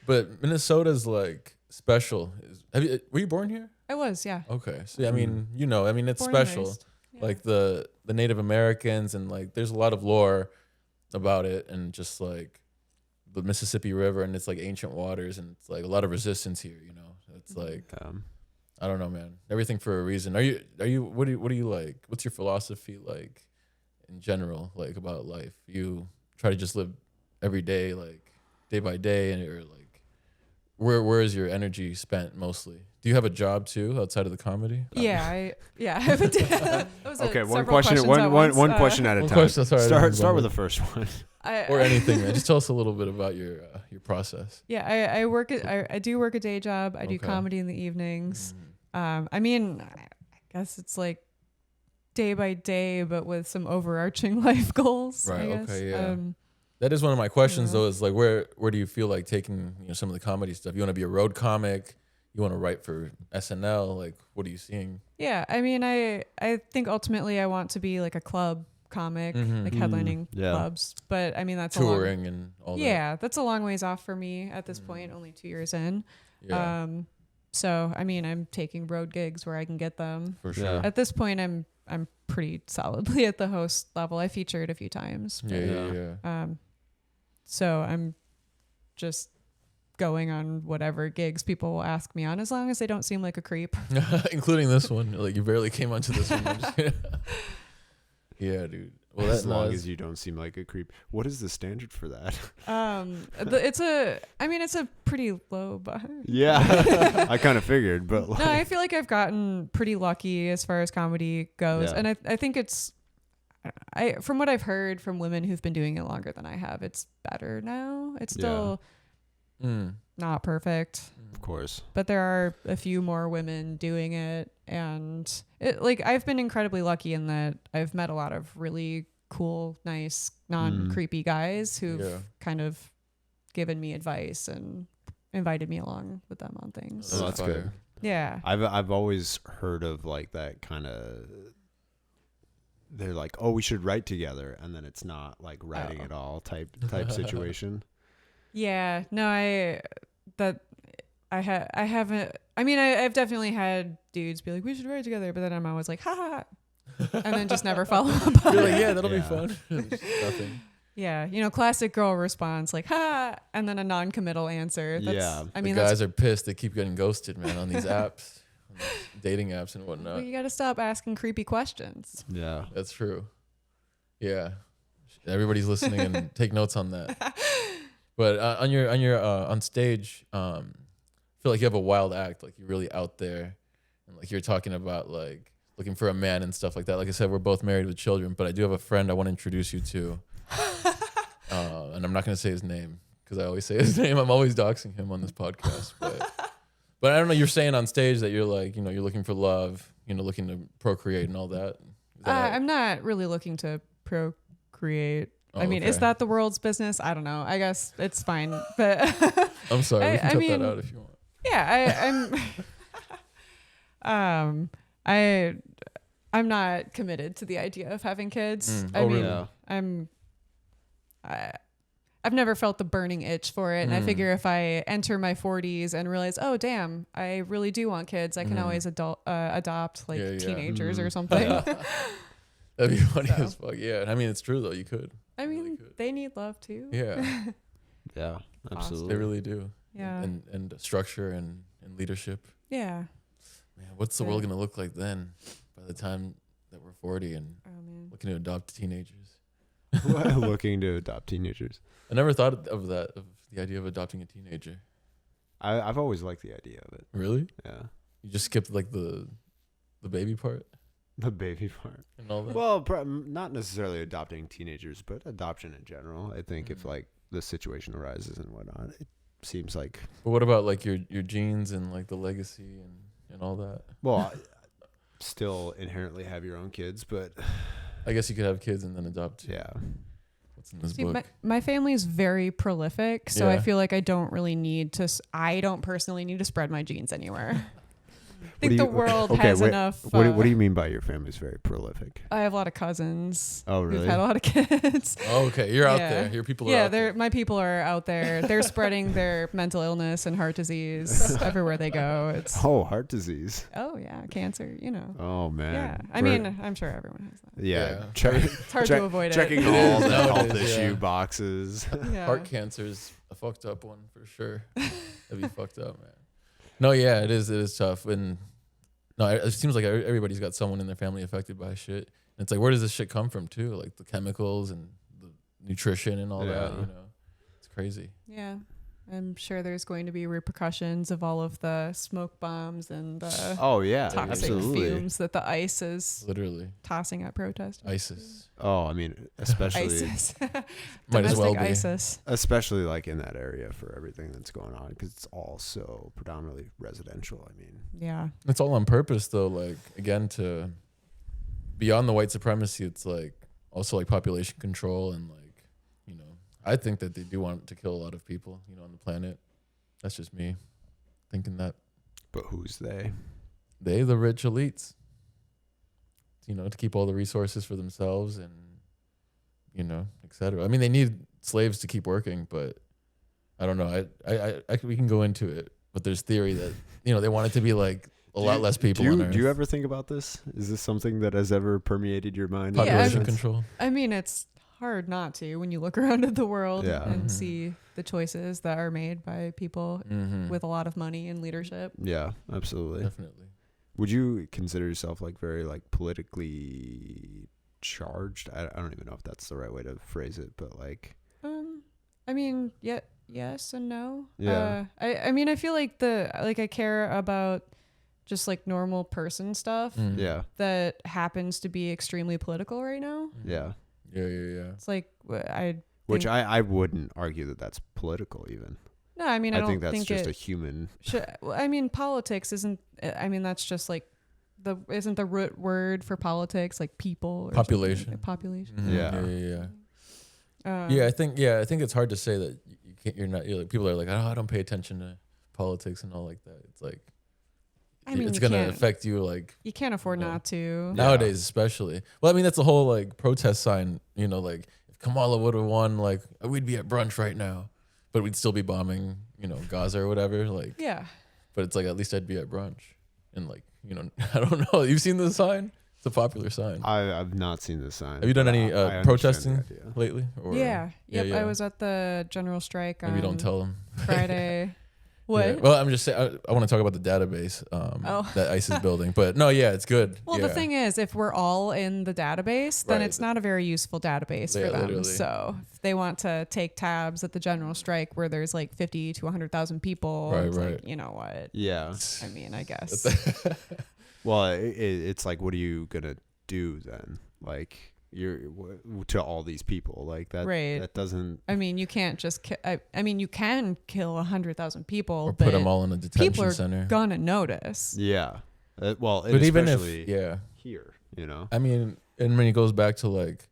Speaker 3: But Minnesota's like special. Were you born here?
Speaker 2: I was, yeah.
Speaker 3: Okay, so yeah, I mean, it's
Speaker 2: Born and
Speaker 3: special.
Speaker 2: raised. Yeah.
Speaker 3: Like the Native Americans, and like there's a lot of lore about it, and just like the Mississippi River, and it's like ancient waters, and it's like a lot of resistance here. It's like I don't know, man. Everything for a reason. Are you? What do you like? What's your philosophy like in general, like about life? You try to just live every day, like day by day, and or like where is your energy spent mostly? Do you have a job too outside of the comedy?
Speaker 2: Yeah, I have a that was
Speaker 1: Okay, one
Speaker 2: several
Speaker 1: question.
Speaker 2: questions
Speaker 1: One
Speaker 2: at
Speaker 1: one
Speaker 2: once.
Speaker 1: one question at a
Speaker 3: One
Speaker 1: time.
Speaker 3: question, sorry, I didn't
Speaker 1: start with
Speaker 3: remember.
Speaker 1: the first one.
Speaker 3: Or anything, man. Just tell us a little bit about your process.
Speaker 2: Yeah, I work I do work a day job. I do
Speaker 3: Okay.
Speaker 2: comedy in the evenings. I mean, I guess it's like day by day, but with some overarching life goals.
Speaker 3: Right,
Speaker 2: I guess.
Speaker 3: okay, yeah. That is one of my questions,
Speaker 2: Yeah.
Speaker 3: though. Is like, where do you feel like taking some of the comedy stuff? You want to be a road comic? You want to write for SNL? Like, what are you seeing?
Speaker 2: Yeah, I mean, I think ultimately I want to be like a club comic, like headlining
Speaker 1: Yeah.
Speaker 2: clubs. But I mean, that's
Speaker 3: Touring and all that.
Speaker 2: yeah, that's a long ways off for me at this point. Only 2 years in.
Speaker 3: Yeah,
Speaker 2: So I mean, I'm taking road gigs where I can get them.
Speaker 3: for sure.
Speaker 1: Yeah.
Speaker 2: At this point, I'm pretty solidly at the host level. I featured a few times.
Speaker 3: Yeah.
Speaker 2: So I'm just going on whatever gigs people will ask me on, as long as they don't seem like a creep.
Speaker 3: Including this one. Like, you barely came onto this one. Yeah, dude. Well,
Speaker 1: As long as you don't seem like a creep. What is the standard for that?
Speaker 2: It's a pretty low bar.
Speaker 1: Yeah, I kind of figured, but like,
Speaker 2: No, I feel like I've gotten pretty lucky as far as comedy goes,
Speaker 1: Yeah.
Speaker 2: and I think it's. From what I've heard from women who've been doing it longer than I have, it's better now. It's still not perfect,
Speaker 1: of course.
Speaker 2: but there are a few more women doing it, and I've been incredibly lucky in that I've met a lot of really cool, nice, non-creepy guys who've kind of given me advice and invited me along with them on things.
Speaker 1: Oh, that's good.
Speaker 2: Yeah.
Speaker 1: I've always heard of like that kind of. They're like, oh, we should write together, and then it's not like writing at all type situation.
Speaker 2: Yeah, no, I've definitely had dudes be like, we should write together, but then I'm always like, ha ha, ha, and then just never follow up on
Speaker 3: You're
Speaker 2: it.
Speaker 3: like, yeah, that'll be
Speaker 1: Yeah.
Speaker 3: fun. Just nothing.
Speaker 2: Yeah, classic girl response, like, ha, and then a non-committal answer.
Speaker 1: Yeah.
Speaker 2: I mean,
Speaker 3: the guys are pissed. They keep getting ghosted, man, on these apps, on these dating apps and whatnot.
Speaker 2: you got to stop asking creepy questions.
Speaker 1: Yeah.
Speaker 3: That's true. Yeah, everybody's listening and take notes on that. But on stage, I feel like you have a wild act. Like, you're really out there, and like you're talking about like looking for a man and stuff like that. Like I said, we're both married with children, but I do have a friend I want to introduce you to, and I'm not going to say his name because I always say his name. I'm always doxing him on this podcast, but I don't know. You're saying on stage that you're like, you're looking for love, looking to procreate and all that. Is that
Speaker 2: I'm not really looking to procreate.
Speaker 3: Oh,
Speaker 2: I mean, is
Speaker 3: okay.
Speaker 2: that the world's business? I don't know. I guess it's fine, but
Speaker 3: I'm sorry. We can cut
Speaker 2: mean,
Speaker 3: that out if you want.
Speaker 2: yeah, I'm not committed to the idea of having kids.
Speaker 3: Oh, really?
Speaker 1: Yeah.
Speaker 2: I I've never felt the burning itch for it. And I figure if I enter my 40s and realize, oh damn, I really do want kids, I can always adopt like teenagers or something.
Speaker 3: That'd be funny as fuck. Yeah, I mean it's true though. You could.
Speaker 2: I mean, really they need love too.
Speaker 3: Yeah.
Speaker 1: Yeah, absolutely.
Speaker 3: They really do.
Speaker 2: Yeah.
Speaker 3: And structure and leadership.
Speaker 2: Yeah.
Speaker 3: Man, what's the world gonna look like then? By the time that we're 40 and looking to adopt teenagers.
Speaker 1: Looking to adopt teenagers.
Speaker 3: I never thought of that, of the idea of adopting a teenager.
Speaker 1: I've always liked the idea of it.
Speaker 3: Really?
Speaker 1: Yeah.
Speaker 3: You just skipped like the baby part
Speaker 1: The baby part.
Speaker 3: and all that.
Speaker 1: Well, not necessarily adopting teenagers, but adoption in general. I think if like the situation arises and whatnot, it seems like.
Speaker 3: But what about like your genes and like the legacy and all that?
Speaker 1: Well, still inherently have your own kids, but
Speaker 3: I guess you could have kids and then adopt.
Speaker 1: yeah.
Speaker 3: What's in this
Speaker 2: See,
Speaker 3: book?
Speaker 2: my family is very prolific, so I
Speaker 3: Yeah.
Speaker 2: feel like I don't really need to. I don't personally need to spread my genes anywhere. I think
Speaker 1: do
Speaker 2: the
Speaker 1: you-
Speaker 2: world
Speaker 1: okay,
Speaker 2: has
Speaker 1: wait,
Speaker 2: enough.
Speaker 1: What do you mean by your family's very prolific?
Speaker 2: I have a lot of cousins.
Speaker 1: Oh,
Speaker 2: Who've
Speaker 1: really?
Speaker 2: had a lot of kids.
Speaker 3: Oh, okay, you're out
Speaker 2: Yeah.
Speaker 3: there. Your people are
Speaker 2: Yeah,
Speaker 3: out there.
Speaker 2: my people are out there. They're spreading their mental illness and heart disease everywhere they go. It's
Speaker 1: Oh, heart disease.
Speaker 2: oh yeah, cancer. You know.
Speaker 1: Oh man.
Speaker 2: Yeah, I
Speaker 1: We're-
Speaker 2: mean, I'm sure everyone has that.
Speaker 1: yeah.
Speaker 3: Yeah.
Speaker 2: It's hard to avoid
Speaker 1: checking
Speaker 2: it.
Speaker 3: It
Speaker 1: all
Speaker 3: is
Speaker 1: the health
Speaker 3: nowadays,
Speaker 1: issue
Speaker 3: yeah.
Speaker 1: boxes.
Speaker 2: Yeah.
Speaker 3: Heart cancer is a fucked up one for sure. That'd be fucked up, man. No, yeah, it is. It is tough. And no, it seems like everybody's got someone in their family affected by shit. And it's like, where does this shit come from too? Like the chemicals and the nutrition and all that.
Speaker 1: Yeah.
Speaker 3: You know, it's crazy.
Speaker 2: Yeah. I'm sure there's going to be repercussions of all of the smoke bombs and the
Speaker 1: Oh yeah,
Speaker 2: toxic
Speaker 1: absolutely.
Speaker 2: fumes that the ICE is
Speaker 3: Literally,
Speaker 2: tossing at protesters.
Speaker 3: ISIS
Speaker 1: Oh, I mean, especially
Speaker 2: ISIS.
Speaker 3: might as well
Speaker 2: Domestic
Speaker 3: be.
Speaker 2: ISIS.
Speaker 1: especially like in that area for everything that's going on because it's all so predominantly residential. I mean,
Speaker 2: Yeah.
Speaker 3: It's all on purpose though. Like again, to beyond the white supremacy, it's like also like population control and like, you know, I think that they do want to kill a lot of people, you know, on the planet. That's just me thinking that
Speaker 1: but who's they?
Speaker 3: the rich elites, you know, to keep all the resources for themselves and, you know, et cetera. I mean, they need slaves to keep working, but I don't know. We can go into it, but there's theory that, you know, they want it to be like a lot less people on Earth.
Speaker 1: Do you ever think about this? Is this something that has ever permeated your mind?
Speaker 2: Yeah,
Speaker 3: Population
Speaker 2: I'm-
Speaker 3: control.
Speaker 2: I mean, it's hard not to when you look around at the world
Speaker 1: Yeah.
Speaker 2: and
Speaker 3: Mhm.
Speaker 2: see the choices that are made by people
Speaker 3: Mm-hmm.
Speaker 2: with a lot of money and leadership.
Speaker 1: Yeah, absolutely.
Speaker 3: Definitely.
Speaker 1: Would you consider yourself like very like politically charged? I don't even know if that's the right way to phrase it, but like,
Speaker 2: I mean, yes and no.
Speaker 1: Yeah.
Speaker 2: I mean, I feel like I care about just like normal person stuff
Speaker 3: Mm.
Speaker 1: yeah,
Speaker 2: that happens to be extremely political right now.
Speaker 1: yeah.
Speaker 3: Yeah.
Speaker 2: It's like I
Speaker 1: Which
Speaker 2: think-
Speaker 1: I wouldn't argue that that's political even.
Speaker 2: no, I mean, I don't
Speaker 1: think that's
Speaker 2: think
Speaker 1: just
Speaker 2: it
Speaker 1: a human.
Speaker 2: well, I mean, politics isn't. I mean, that's just like isn't the root word for politics like people or
Speaker 3: Population.
Speaker 2: something? Population.
Speaker 3: Mhm.
Speaker 1: Yeah.
Speaker 3: Yeah, I think it's hard to say that you can't. You're like, people are like, oh, I don't pay attention to politics and all like that. It's like
Speaker 2: I mean,
Speaker 3: it's
Speaker 2: you
Speaker 3: gonna
Speaker 2: can't-
Speaker 3: affect you like
Speaker 2: You can't afford
Speaker 3: Yeah.
Speaker 2: not to.
Speaker 3: nowadays, especially. Well, I mean, that's the whole like protest sign. You know, like if Kamala would have won, like we'd be at brunch right now, but we'd still be bombing, you know, Gaza or whatever. Like,
Speaker 2: Yeah.
Speaker 3: but it's like at least I'd be at brunch, and like, you know, I don't know. You've seen the sign? It's a popular sign.
Speaker 1: I've not seen this sign.
Speaker 3: Have you done
Speaker 1: but
Speaker 3: any
Speaker 1: I understand
Speaker 3: protesting
Speaker 1: the idea.
Speaker 3: lately? Or,
Speaker 2: Yeah. Yep.
Speaker 3: yeah.
Speaker 2: I was at the general strike on
Speaker 3: Maybe don't tell them.
Speaker 2: Friday. What?
Speaker 3: Yeah. Well, I'm just saying. I want to talk about the database
Speaker 2: Oh.
Speaker 3: that ICE is building, but no, yeah, it's good.
Speaker 2: Well,
Speaker 3: yeah.
Speaker 2: the thing is, if we're all in the database, then
Speaker 3: Right.
Speaker 2: it's not a very useful database
Speaker 3: Yeah,
Speaker 2: for them.
Speaker 3: literally.
Speaker 2: So if they want to take tabs at the general strike where there's like 50 to 100,000 people,
Speaker 3: Right,
Speaker 2: it's
Speaker 3: right.
Speaker 2: like, you know what?
Speaker 1: Yeah.
Speaker 2: I mean, I guess.
Speaker 1: Well, it's like, what are you gonna do then? Like, to all these people like that.
Speaker 2: Right.
Speaker 1: That doesn't.
Speaker 2: I mean, you can't just. I mean, you can kill 100,000 people,
Speaker 3: or
Speaker 2: but
Speaker 3: put them all in a
Speaker 2: people
Speaker 3: detention
Speaker 2: are
Speaker 3: center.
Speaker 2: gonna notice.
Speaker 1: Yeah. Well,
Speaker 3: But even if,
Speaker 1: especially
Speaker 3: yeah,
Speaker 1: here, you know.
Speaker 3: I mean, and when it goes back to like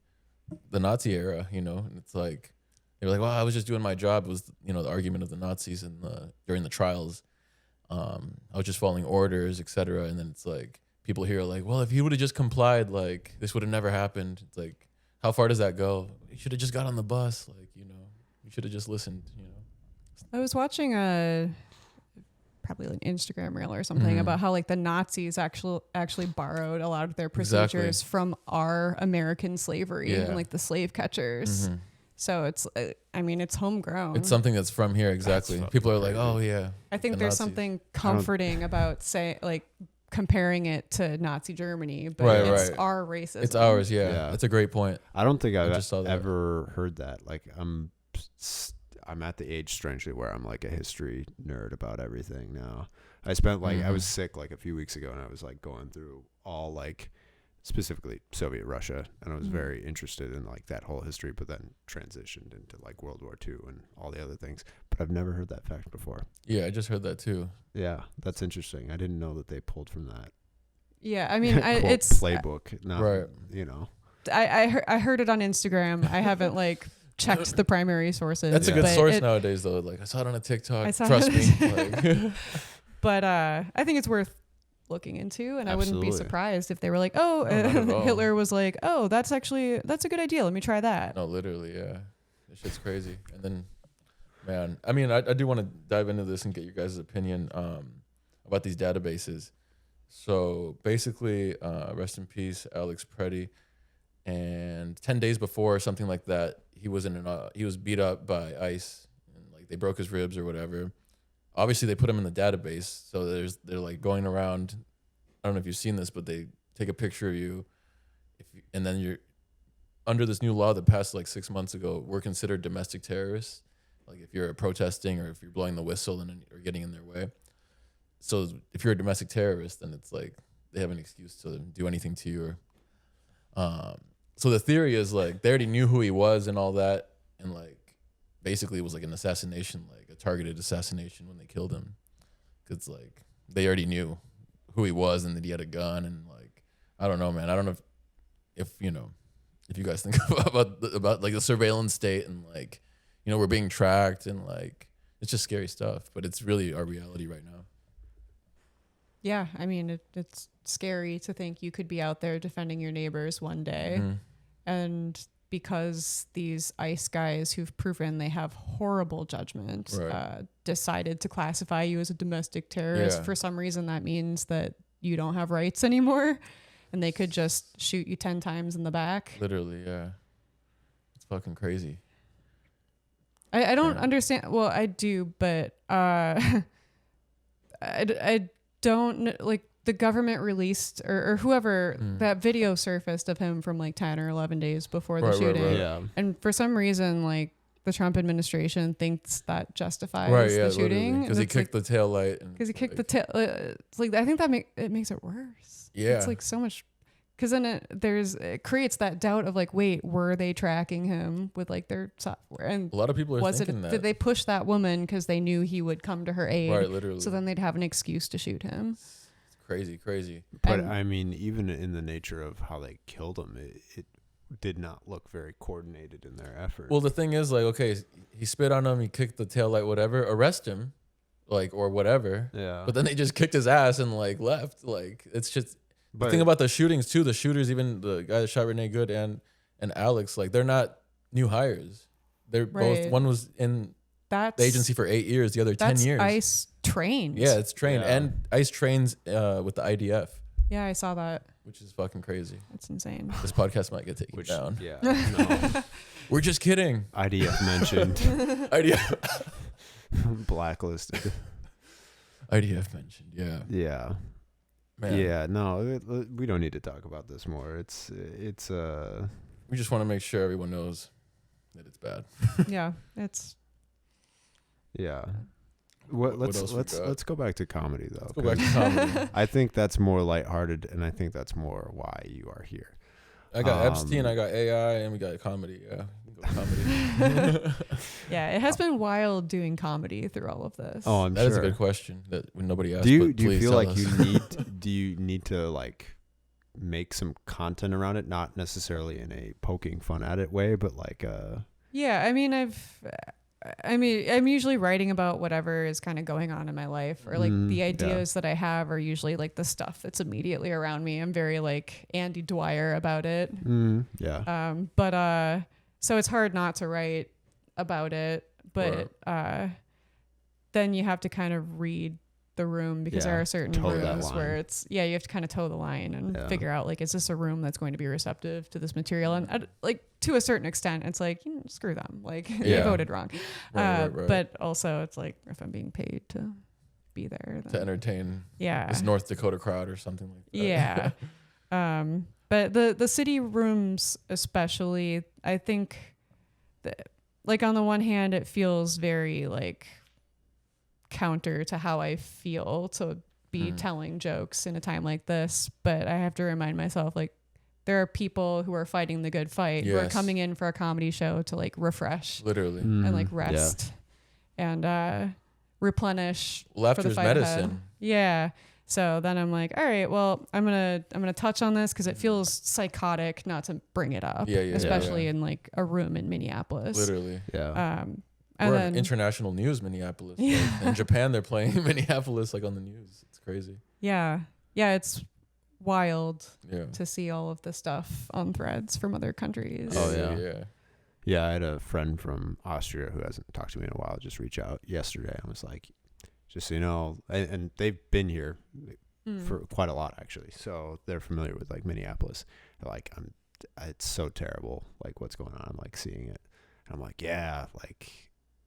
Speaker 3: the Nazi era, you know, and it's like they're like, well, I was just doing my job. It was, you know, the argument of the Nazis and during the trials. I was just following orders, etc. And then it's like people here are like, well, if he would have just complied, like this would have never happened. It's like, how far does that go? You should have just got on the bus, like, you know, you should have just listened.
Speaker 2: I was watching probably an Instagram reel or something about how like the Nazis actually borrowed a lot of their procedures from our American slavery and like the slave catchers. So it's, I mean, it's homegrown.
Speaker 3: It's something that's from here. Exactly. People are like, oh yeah.
Speaker 2: I think there's something comforting about comparing it to Nazi Germany, but it's our racism.
Speaker 3: It's ours. Yeah. That's a great point.
Speaker 1: I don't think I've ever heard that. Like I'm at the age, strangely, where I'm like a history nerd about everything now. I spent I was sick like a few weeks ago, and I was like going through all like specifically Soviet Russia, and I was very interested in like that whole history, but then transitioned into like World War II and all the other things. But I've never heard that fact before.
Speaker 3: Yeah, I just heard that too.
Speaker 1: Yeah, that's interesting. I didn't know that they pulled from that.
Speaker 2: Yeah, I mean, it's
Speaker 1: playbook, not
Speaker 3: right.
Speaker 2: I heard it on Instagram. I haven't like checked the primary sources.
Speaker 3: That's a good source nowadays, though. Like I saw it on a TikTok. Trust me.
Speaker 2: But I think it's worth looking into, and I wouldn't be surprised if they were like, "Oh, Hitler was like, oh, that's a good idea. Let me try that."
Speaker 3: No, literally, yeah. This shit's crazy. And then, man, I mean, I do want to dive into this and get your guys' opinion about these databases. So basically, rest in peace, Alex Preddy. And 10 days before, something like that, he was beat up by ICE, and like they broke his ribs or whatever. Obviously, they put him in the database, so they're like going around. I don't know if you've seen this, but they take a picture of you, and then you're under this new law that passed like 6 months ago. We're considered domestic terrorists, like if you're protesting or if you're blowing the whistle or getting in their way. So if you're a domestic terrorist, then it's like they have an excuse to do anything to you. So the theory is like they already knew who he was and all that, and like basically it was like an assassination, like a targeted assassination when they killed him, because like they already knew who he was and that he had a gun, and like I don't know, man. I don't know if you guys think about like the surveillance state and like we're being tracked and like it's just scary stuff, but it's really our reality right now.
Speaker 2: Yeah, I mean, it's scary to think you could be out there defending your neighbors one day. And because these ICE guys who've proven they have horrible judgment decided to classify you as a domestic terrorist, for some reason that means that you don't have rights anymore. And they could just shoot you 10 times in the back.
Speaker 3: Literally, yeah. It's fucking crazy.
Speaker 2: I don't understand. Well, I do, but I don't like the government released or whoever that video surfaced of him from like 10 or 11 days before the shooting. Right.
Speaker 1: Yeah.
Speaker 2: And for some reason, like the Trump administration thinks that justifies the shooting.
Speaker 3: Because he kicked the tail light.
Speaker 2: Because he kicked the tail. It's like, I think that it makes it worse.
Speaker 3: Yeah.
Speaker 2: It's like so much. Because then it creates that doubt of like, wait, were they tracking him with like their software? And
Speaker 3: a lot of people are thinking that.
Speaker 2: Did they push that woman because they knew he would come to her aid?
Speaker 3: Right, literally.
Speaker 2: So then they'd have an excuse to shoot him.
Speaker 3: It's crazy.
Speaker 1: But I mean, even in the nature of how they killed him, it did not look very coordinated in their effort.
Speaker 3: Well, the thing is, like, okay, he spit on him, he kicked the tail light, whatever, arrest him, like, or whatever.
Speaker 1: Yeah.
Speaker 3: But then they just kicked his ass and like left. Like, it's just. The thing about the shootings too, the shooters, even the guy that shot Renee Good and Alex, like they're not new hires. They're both. One was in the agency for 8 years, the other 10 years.
Speaker 2: ICE trained.
Speaker 3: Yeah, it's trained, and ICE trains with the IDF.
Speaker 2: Yeah, I saw that.
Speaker 3: Which is fucking crazy.
Speaker 2: That's insane.
Speaker 3: This podcast might get taken down.
Speaker 1: Yeah, no.
Speaker 3: We're just kidding.
Speaker 1: IDF mentioned.
Speaker 3: IDF
Speaker 1: blacklisted.
Speaker 3: IDF mentioned. Yeah.
Speaker 1: Yeah. Man. Yeah, no, we don't need to talk about this more. It's
Speaker 3: we just want to make sure everyone knows that it's bad.
Speaker 2: Yeah, it's.
Speaker 1: Yeah. Let's go back to comedy though.
Speaker 3: Let's go back to comedy.
Speaker 1: I think that's more lighthearted, and I think that's more why you are here.
Speaker 3: I got Epstein, I got AI, and we got comedy. Yeah. Comedy.
Speaker 2: Yeah, it has been wild doing comedy through all of this.
Speaker 1: Oh,
Speaker 3: that is a good question that nobody asked.
Speaker 1: Do you feel like you need to like make some content around it, not necessarily in a poking fun at it way, but like
Speaker 2: yeah, I mean I'm usually writing about whatever is kind of going on in my life, or like the ideas that I have are usually like the stuff that's immediately around me. I'm very like Andy Dwyer about it.
Speaker 1: Yeah.
Speaker 2: But so it's hard not to write about it, but then you have to kind of read the room because there are certain rooms where it's you have to kind of toe the line and figure out like, is this a room that's going to be receptive to this material? And like to a certain extent, it's like, screw them, like they voted wrong. Right. But also it's like, if I'm being paid to be there then,
Speaker 3: to entertain this North Dakota crowd or something like that.
Speaker 2: But the city rooms especially, I think that, like, on the one hand it feels very like counter to how I feel to be telling jokes in a time like this, but I have to remind myself, like, there are people who are fighting the good fight, who are coming in for a comedy show to like refresh, literally, and like rest and replenish.
Speaker 3: Laughter's medicine.
Speaker 2: Yeah. So then I'm like, all right, well, I'm gonna touch on this because it feels psychotic not to bring it up, especially in like a room in Minneapolis.
Speaker 3: Literally.
Speaker 2: And
Speaker 3: we're
Speaker 2: then
Speaker 3: international news, Minneapolis. Like, in Japan, they're playing Minneapolis like on the news. It's crazy.
Speaker 2: Yeah, it's wild to see all of the stuff on threads from other countries.
Speaker 1: Yeah, I had a friend from Austria who hasn't talked to me in a while just reach out yesterday. I was like, just so you know, and they've been here for quite a lot actually, so they're familiar with like Minneapolis. They're like, it's so terrible, like what's going on. I'm like seeing it, and I'm like, yeah, like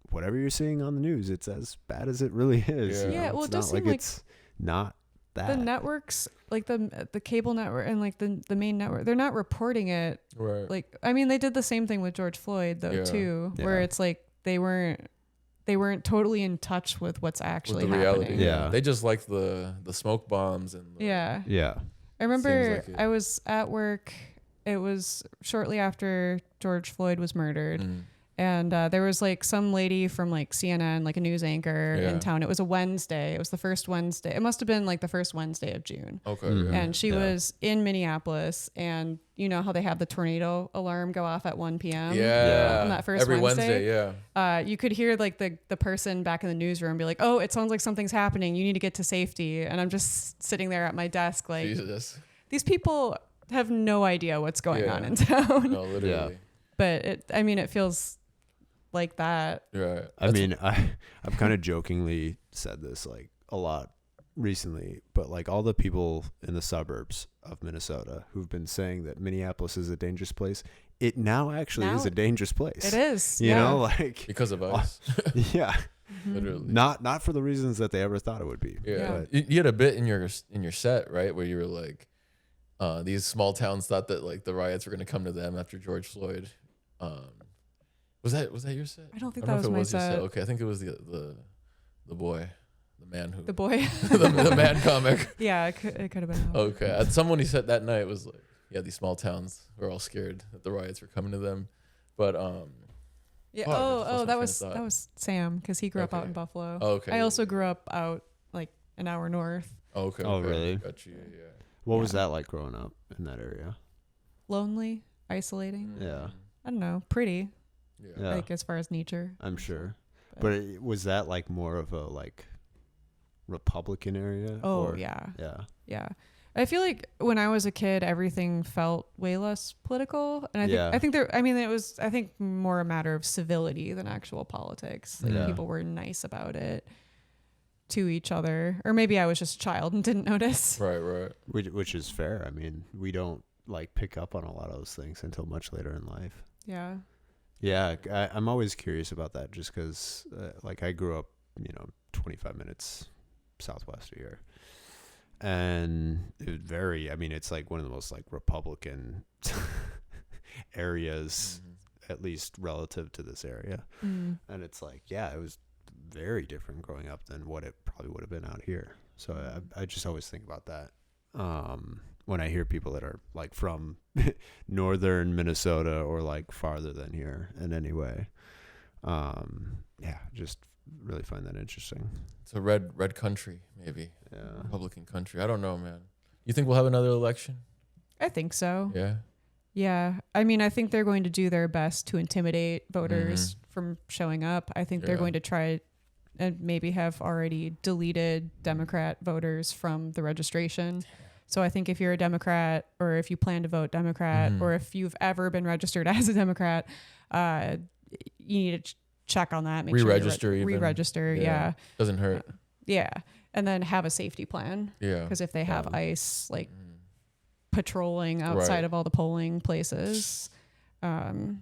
Speaker 1: whatever you're seeing on the news, it's as bad as it really is.
Speaker 2: Well, it does seem like
Speaker 1: it's not that.
Speaker 2: The networks, like the cable network and like the main network, they're not reporting it.
Speaker 3: Right.
Speaker 2: Like, I mean, they did the same thing with George Floyd though too, where it's like they weren't totally in touch with what's actually
Speaker 3: with the
Speaker 2: happening.
Speaker 3: reality. They just like the smoke bombs and
Speaker 2: I remember like I was at work. It was shortly after George Floyd was murdered. And there was like some lady from like CNN, like a news anchor in town. It was a Wednesday. It was the first Wednesday. It must have been like the first Wednesday of June.
Speaker 3: Okay.
Speaker 2: And she was in Minneapolis, and you know how they have the tornado alarm go off at 1 p.m. On that first
Speaker 3: every
Speaker 2: Wednesday. You could hear like the person back in the newsroom be like, "Oh, it sounds like something's happening. You need to get to safety." And I'm just sitting there at my desk like, Jesus. These people have no idea what's going on in town.
Speaker 3: No, literally.
Speaker 2: But it feels like that.
Speaker 3: Right.
Speaker 1: I mean, I've kind of jokingly said this like a lot recently, but like all the people in the suburbs of Minnesota who've been saying that Minneapolis is a dangerous place, it now actually is a dangerous place.
Speaker 2: It is.
Speaker 1: You know, like
Speaker 3: because of us. Literally.
Speaker 1: Not for the reasons that they ever thought it would be.
Speaker 3: But you had a bit in your set, right, where you were like, these small towns thought that like the riots were going to come to them after George Floyd. Was that your set?
Speaker 2: I don't think that was my set.
Speaker 3: Okay, I think it was the boy, the man who
Speaker 2: the
Speaker 3: man comic.
Speaker 2: Yeah, it could have been.
Speaker 3: Okay, someone he said that night was like, these small towns were all scared that the riots were coming to them, but
Speaker 2: that was Sam because he grew up out in Buffalo.
Speaker 3: Okay,
Speaker 2: I also grew up out like an hour north.
Speaker 3: Okay.
Speaker 1: Oh really?
Speaker 3: Got you. Yeah.
Speaker 1: What was that like growing up in that area?
Speaker 2: Lonely, isolating.
Speaker 1: Yeah.
Speaker 2: I don't know. Pretty.
Speaker 1: Yeah.
Speaker 2: Like as far as nature.
Speaker 1: I'm sure. But was that like more of a like Republican area?
Speaker 2: Oh, yeah. I feel like when I was a kid, everything felt way less political, and I think it was more a matter of civility than actual politics. Like people were nice about it to each other, or maybe I was just a child and didn't notice.
Speaker 3: Right.
Speaker 1: Which is fair. I mean, we don't like pick up on a lot of those things until much later in life.
Speaker 2: Yeah.
Speaker 1: Yeah, I'm always curious about that just because, like, I grew up, 25 minutes southwest of here. And it's like one of the most, like, Republican areas, at least relative to this area. And it's like, it was very different growing up than what it probably would have been out here. So I just always think about that. When I hear people that are like from northern Minnesota or like farther than here in any way. Just really find that interesting.
Speaker 3: It's a red country, maybe. Yeah. Republican country. I don't know, man. You think we'll have another election?
Speaker 2: I think so.
Speaker 3: Yeah.
Speaker 2: Yeah. I mean, I think they're going to do their best to intimidate voters from showing up. I think they're going to try and maybe have already deleted Democrat voters from the registration. So I think if you're a Democrat, or if you plan to vote Democrat, or if you've ever been registered as a Democrat, you need to check on that. Make sure
Speaker 3: Re-register
Speaker 2: you re-register. Yeah.
Speaker 3: Doesn't hurt.
Speaker 2: Yeah. And then have a safety plan.
Speaker 3: Yeah.
Speaker 2: Because if they have ICE like patrolling outside of all the polling places, trying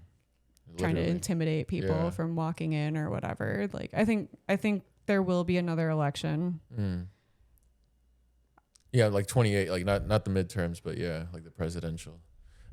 Speaker 2: to intimidate people from walking in or whatever. Like I think there will be another election.
Speaker 3: Yeah, like 28, like not the midterms, but like the presidential.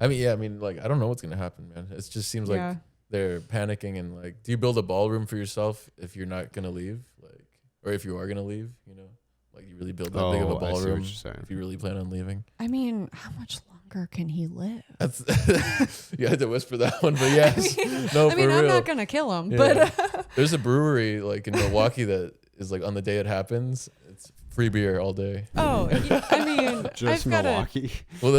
Speaker 3: I mean, like I don't know what's gonna happen, man. It just seems like they're panicking and like, do you build a ballroom for yourself if you're not gonna leave, like, or if you are gonna leave, you know, like you really build that big of a ballroom if you really plan on leaving.
Speaker 2: I mean, how much longer can he live?
Speaker 3: That's you had to whisper that one, but yes,
Speaker 2: I mean, I'm not gonna kill him, but
Speaker 3: there's a brewery like in Milwaukee that is like on the day it happens, it's free beer all day.
Speaker 2: Oh, I mean,
Speaker 1: just Milwaukee.
Speaker 3: Well,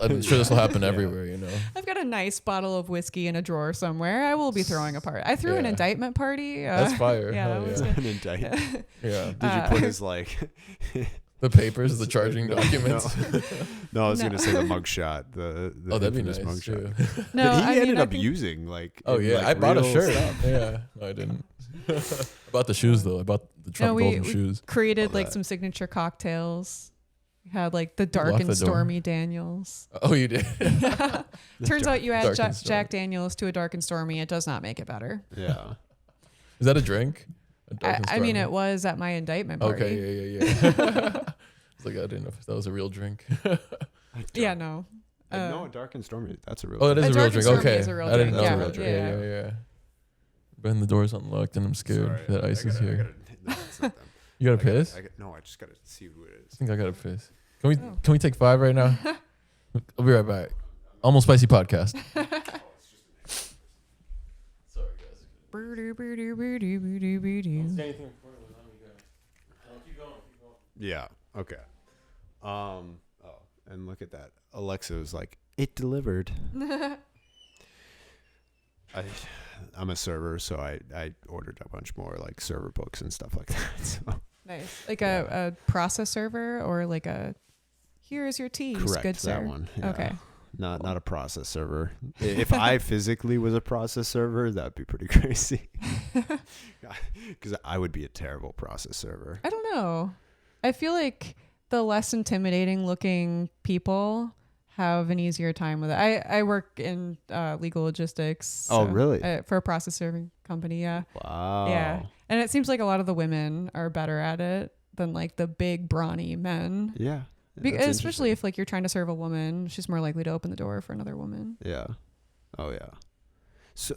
Speaker 3: I'm sure this will happen everywhere, you know.
Speaker 2: I've got a nice bottle of whiskey in a drawer somewhere. I will be throwing a party. I threw an indictment party.
Speaker 3: That's fire.
Speaker 2: Yeah, that was
Speaker 1: an indictment.
Speaker 3: Yeah.
Speaker 1: Did you put his like
Speaker 3: the papers, the charging documents?
Speaker 1: No, I was gonna say the mugshot. The
Speaker 3: that'd be nice
Speaker 1: mugshot.
Speaker 3: Too.
Speaker 2: No,
Speaker 1: that he ended up using like.
Speaker 3: Oh yeah,
Speaker 1: like
Speaker 3: I bought a shirt.
Speaker 1: Stuff.
Speaker 3: Yeah, no, I didn't. I bought the shoes though. I bought the Trump golden shoes.
Speaker 2: Created like some signature cocktails. We had like the dark and stormy Daniels.
Speaker 3: Oh, you did.
Speaker 2: Turns out you add Jack Daniels to a dark and stormy, it does not make it better.
Speaker 1: Yeah.
Speaker 3: Is that a drink?
Speaker 2: I mean, it was at my indictment party.
Speaker 3: Okay, yeah. It's like I didn't know if that was a real drink.
Speaker 2: Yeah, no.
Speaker 1: No, dark and stormy. That's a real.
Speaker 3: Oh, it is a real drink. Okay,
Speaker 2: is a real
Speaker 3: I didn't know.
Speaker 2: drink.
Speaker 3: It was a real drink. Yeah. Ben, the door's unlocked and I'm scared that ice is here. You got to piss?
Speaker 1: No, I just got to see who it is.
Speaker 3: I think I got to piss. Can we take 5 right now? I'll be right back. Almost Spicy Podcast. Sorry, guys.
Speaker 1: Yeah. Okay. And look at that. Alexa was like, "It delivered." I'm a server, so I ordered a bunch more like server books and stuff like that. So.
Speaker 2: Nice. Like a process server or like a here's your tea.
Speaker 1: Correct,
Speaker 2: good
Speaker 1: that
Speaker 2: sir.
Speaker 1: one. Yeah.
Speaker 2: Okay.
Speaker 1: Not a process server. If I physically was a process server, that'd be pretty crazy. Because I would be a terrible process server.
Speaker 2: I don't know. I feel like the less intimidating looking people have an easier time with it. I work in legal logistics.
Speaker 1: Oh, really?
Speaker 2: For a process serving company, yeah.
Speaker 1: Wow.
Speaker 2: Yeah. And it seems like a lot of the women are better at it than like the big brawny men.
Speaker 1: Yeah.
Speaker 2: Especially if like you're trying to serve a woman, she's more likely to open the door for another woman.
Speaker 1: Yeah. Oh yeah. So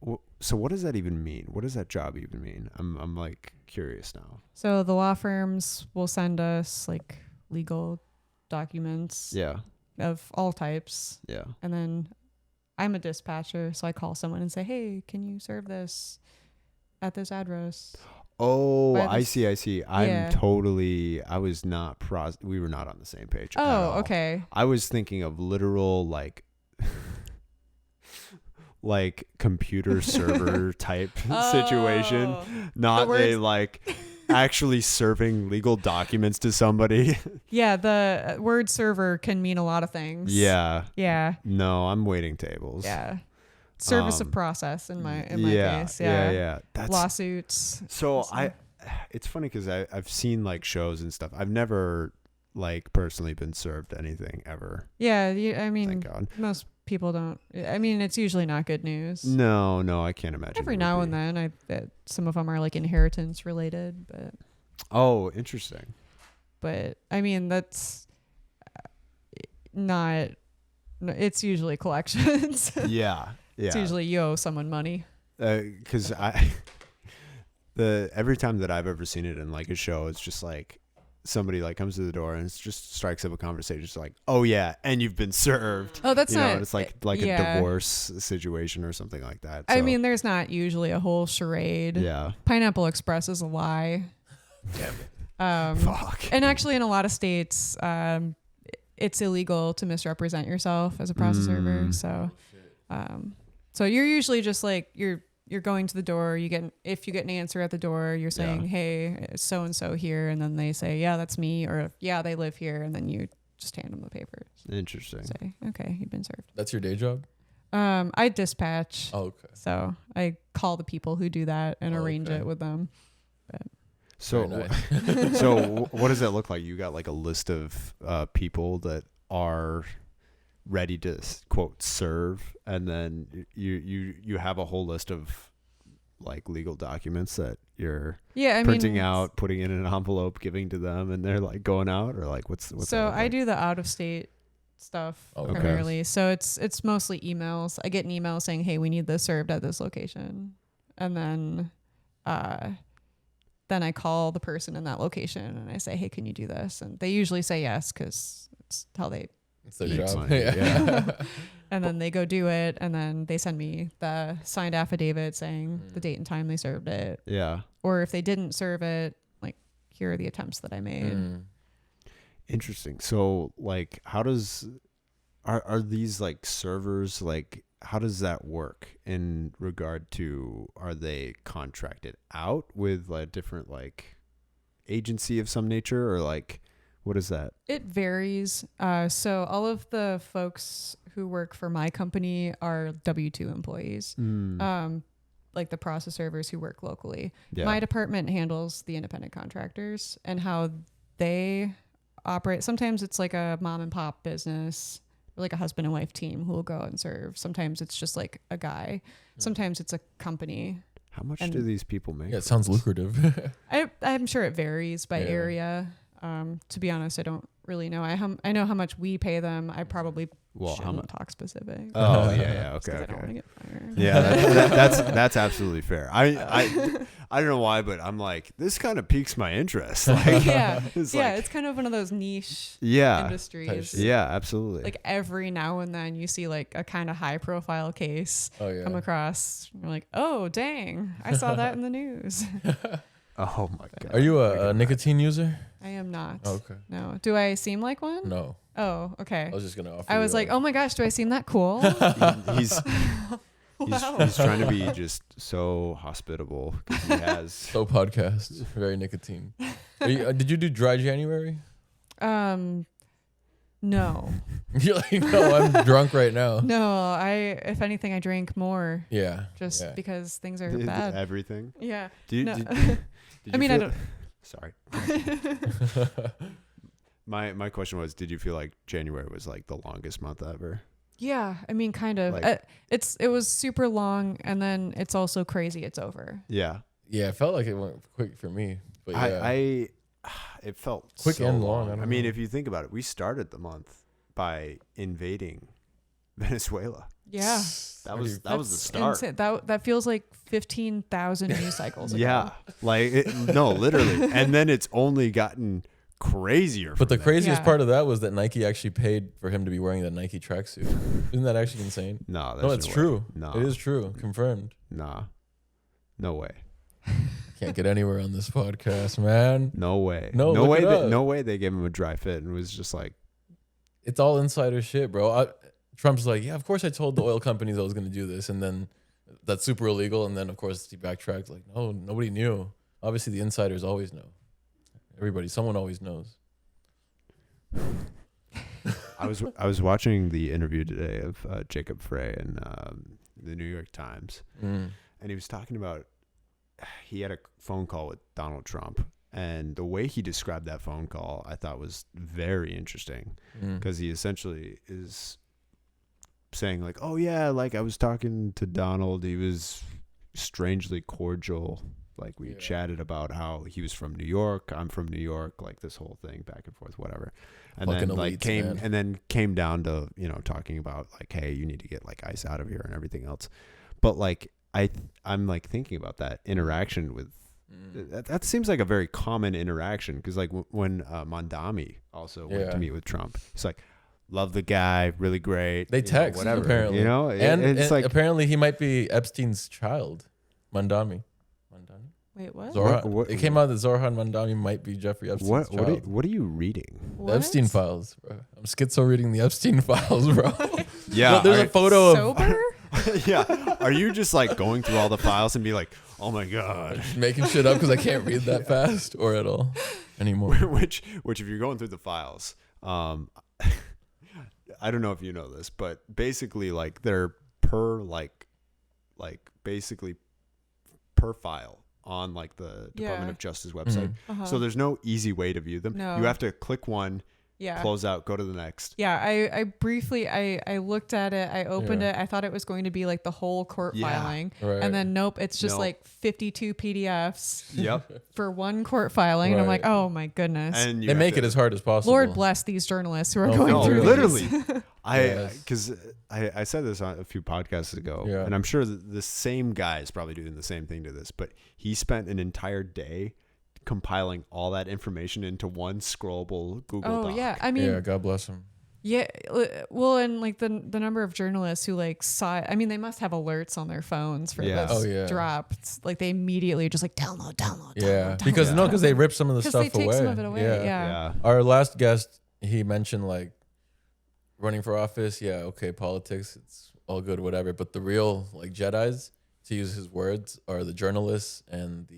Speaker 1: what does that even mean? What does that job even mean? I'm like curious now.
Speaker 2: So the law firms will send us like legal documents.
Speaker 1: Yeah.
Speaker 2: Of all types.
Speaker 1: Yeah.
Speaker 2: And then I'm a dispatcher, so I call someone and say, "Hey, can you serve this at this address?"
Speaker 1: Oh, I see.
Speaker 2: Yeah.
Speaker 1: I was not we were not on the same page.
Speaker 2: Oh, okay.
Speaker 1: I was thinking of literal like like computer server type situation, not a like actually serving legal documents to somebody.
Speaker 2: Yeah, the word server can mean a lot of things.
Speaker 1: Yeah.
Speaker 2: Yeah.
Speaker 1: No, I'm waiting tables.
Speaker 2: Yeah. Service of process in my case.
Speaker 1: Yeah.
Speaker 2: That's lawsuits.
Speaker 1: So it's funny because I've seen like shows and stuff. I've never like personally been served anything ever.
Speaker 2: Yeah. I mean,
Speaker 1: thank God.
Speaker 2: Most people don't. I mean, it's usually not good news.
Speaker 1: No, I can't imagine.
Speaker 2: Every now and then, some of them are like inheritance related, but.
Speaker 1: Oh, interesting.
Speaker 2: But I mean, that's not. It's usually collections.
Speaker 1: Yeah.
Speaker 2: It's usually you owe someone money.
Speaker 1: Because every time that I've ever seen it in like a show, it's just like somebody like comes to the door and it just strikes up a conversation. It's like, oh yeah, and you've been served.
Speaker 2: Oh, that's not.
Speaker 1: It's like a divorce situation or something like that. So.
Speaker 2: I mean, there's not usually a whole charade.
Speaker 1: Yeah.
Speaker 2: Pineapple Express is a lie.
Speaker 1: Damn it. Fuck.
Speaker 2: And actually, in a lot of states, it's illegal to misrepresent yourself as a process server. So, so you're usually just like you're going to the door. If you get an answer at the door, you're saying, "Hey, so and so here," and then they say, "Yeah, that's me," or "Yeah, they live here," and then you just hand them the papers.
Speaker 1: Interesting.
Speaker 2: Say, "Okay, you've been served."
Speaker 3: That's your day job?
Speaker 2: I dispatch.
Speaker 3: Oh, okay.
Speaker 2: So I call the people who do that and arrange
Speaker 3: okay.
Speaker 2: it with them.
Speaker 1: So,
Speaker 3: Very
Speaker 1: so what does that look like? You got like a list of people that are ready to quote serve, and then you have a whole list of like legal documents that you're printing out, putting in an envelope, giving to them, and they're like going out, or like what's
Speaker 2: so
Speaker 1: I
Speaker 2: do the out of state stuff primarily. So it's mostly emails. I get an email saying, hey, we need this served at this location, and then I call the person in that location and I say, hey, can you do this? And they usually say yes, because it's how they
Speaker 3: It's their job.
Speaker 1: Yeah.
Speaker 2: And then they go do it, and then they send me the signed affidavit saying the date and time they served it.
Speaker 1: Yeah.
Speaker 2: Or if they didn't serve it, like, here are the attempts that I made.
Speaker 1: Interesting. So like are these like servers, like how does that work in regard to, are they contracted out with a different like agency of some nature, or like what is that?
Speaker 2: It varies. So all of the folks who work for my company are W-2 employees. Like the process servers who work locally.
Speaker 1: Yeah.
Speaker 2: My department handles the independent contractors and how they operate. Sometimes it's like a mom and pop business, or like a husband and wife team who will go out and serve. Sometimes it's just like a guy. Sometimes it's a company.
Speaker 1: How much do these people make?
Speaker 3: Yeah, it sounds lucrative.
Speaker 2: I'm sure it varies by area. To be honest, I don't really know. I know how much we pay them. I probably shouldn't talk specific.
Speaker 1: Oh yeah, okay.
Speaker 2: I don't want to get fired.
Speaker 1: Yeah, that's absolutely fair. I don't know why, but I'm like, this kind of piques my interest. Like,
Speaker 2: it's kind of one of those niche industries.
Speaker 1: Yeah, absolutely.
Speaker 2: Like every now and then you see like a kind of high profile case come across. You're like, oh dang, I saw that in the news.
Speaker 1: Oh my god.
Speaker 3: Are you a nicotine user?
Speaker 2: I am not.
Speaker 3: Okay.
Speaker 2: No. Do I seem like one?
Speaker 3: No.
Speaker 2: Oh, okay.
Speaker 3: I was just gonna offer.
Speaker 2: I was like, oh my gosh, do I seem that cool?
Speaker 1: He's trying to be just so hospitable because he has
Speaker 3: so podcast very nicotine. Did you do dry January?
Speaker 2: No.
Speaker 3: You're like, no, I'm drunk right now.
Speaker 2: No, if anything, I drink more.
Speaker 3: Yeah.
Speaker 2: Just because things are bad.
Speaker 1: Everything.
Speaker 2: Yeah.
Speaker 1: I don't. Sorry. My question was, did you feel like January was like the longest month ever?
Speaker 2: Yeah, I mean, kind of. Like, it was super long, and then it's also crazy. It's over.
Speaker 1: Yeah.
Speaker 3: Yeah, it felt like it went quick for me. But yeah.
Speaker 1: It felt
Speaker 3: quick
Speaker 1: so
Speaker 3: and long.
Speaker 1: I mean, if you think about it, we started the month by invading Venezuela.
Speaker 2: Yeah.
Speaker 1: That was the start.
Speaker 2: Insane. That feels like 15,000 news cycles ago.
Speaker 1: Yeah. Like no, literally. And then it's only gotten crazier.
Speaker 3: But the craziest part of that was that Nike actually paid for him to be wearing that Nike tracksuit. Isn't that actually insane?
Speaker 1: No,
Speaker 3: it's true. No, it is true. Confirmed.
Speaker 1: Nah, no way.
Speaker 3: Can't get anywhere on this podcast, man.
Speaker 1: No way.
Speaker 3: No way.
Speaker 1: No way. They gave him a dry fit and it was just like,
Speaker 3: it's all insider shit, bro. Trump's like, yeah, of course I told the oil companies I was going to do this, and then that's super illegal. And then of course he backtracked, like, no, nobody knew. Obviously the insiders always know. Someone always knows.
Speaker 1: I was watching the interview today of Jacob Frey in the New York Times, and he was talking about, he had a phone call with Donald Trump, and the way he described that phone call I thought was very interesting, because he essentially is saying like, oh yeah, like I was talking to Donald, he was strangely cordial. Like we chatted about how he was from New York, I'm from New York, like this whole thing back and forth, whatever. And
Speaker 3: fucking
Speaker 1: then like
Speaker 3: elites,
Speaker 1: came down to, talking about like, hey, you need to get like ICE out of here and everything else. But like I'm like thinking about that interaction with that seems like a very common interaction, because like when Mondami also went to meet with Trump, it's like, love the guy, really great.
Speaker 3: They text,
Speaker 1: whatever,
Speaker 3: apparently.
Speaker 1: And it's like,
Speaker 3: apparently he might be Epstein's child, Mondami.
Speaker 2: Wait, what?
Speaker 1: What?
Speaker 3: It came out that Zoran Mondami might be Jeffrey Epstein's child.
Speaker 1: What are you reading?
Speaker 3: The Epstein files, bro. I'm schizo reading the Epstein files, bro.
Speaker 1: Yeah.
Speaker 3: There's a photo
Speaker 2: sober?
Speaker 1: Yeah. Are you just like going through all the files and be like, oh my God.
Speaker 3: Making shit up because I can't read that fast or at all anymore.
Speaker 1: Which if you're going through the files, I don't know if you know this, but basically like their per like basically per file on like the Department of Justice website. So there's no easy way to view them.
Speaker 2: No.
Speaker 1: You have to click one,
Speaker 2: Yeah.
Speaker 1: close out, go to the next.
Speaker 2: Yeah, I briefly I looked at it, I opened it, I thought it was going to be like the whole court filing.
Speaker 3: Right.
Speaker 2: And then nope, it's just like 52 PDFs
Speaker 1: Yep.
Speaker 2: for one court filing. And I'm like, oh my goodness.
Speaker 1: And
Speaker 3: they make it as hard as possible.
Speaker 2: Lord bless these journalists who are going through
Speaker 1: literally.
Speaker 2: these.
Speaker 1: Because I said this on a few podcasts ago, and I'm sure the same guy is probably doing the same thing to this, but he spent an entire day compiling all that information into one scrollable Google Doc.
Speaker 2: Yeah, I mean,
Speaker 3: God bless him.
Speaker 2: Yeah, well, and like the number of journalists who like saw it, I mean, they must have alerts on their phones for this drop. It's like they immediately just like download.
Speaker 3: Because they rip some of the stuff
Speaker 2: they take
Speaker 3: away.
Speaker 2: some of it away. Yeah.
Speaker 3: Our last guest, he mentioned like running for office. Yeah, okay, politics, it's all good, whatever. But the real like Jedis, to use his words, are the journalists and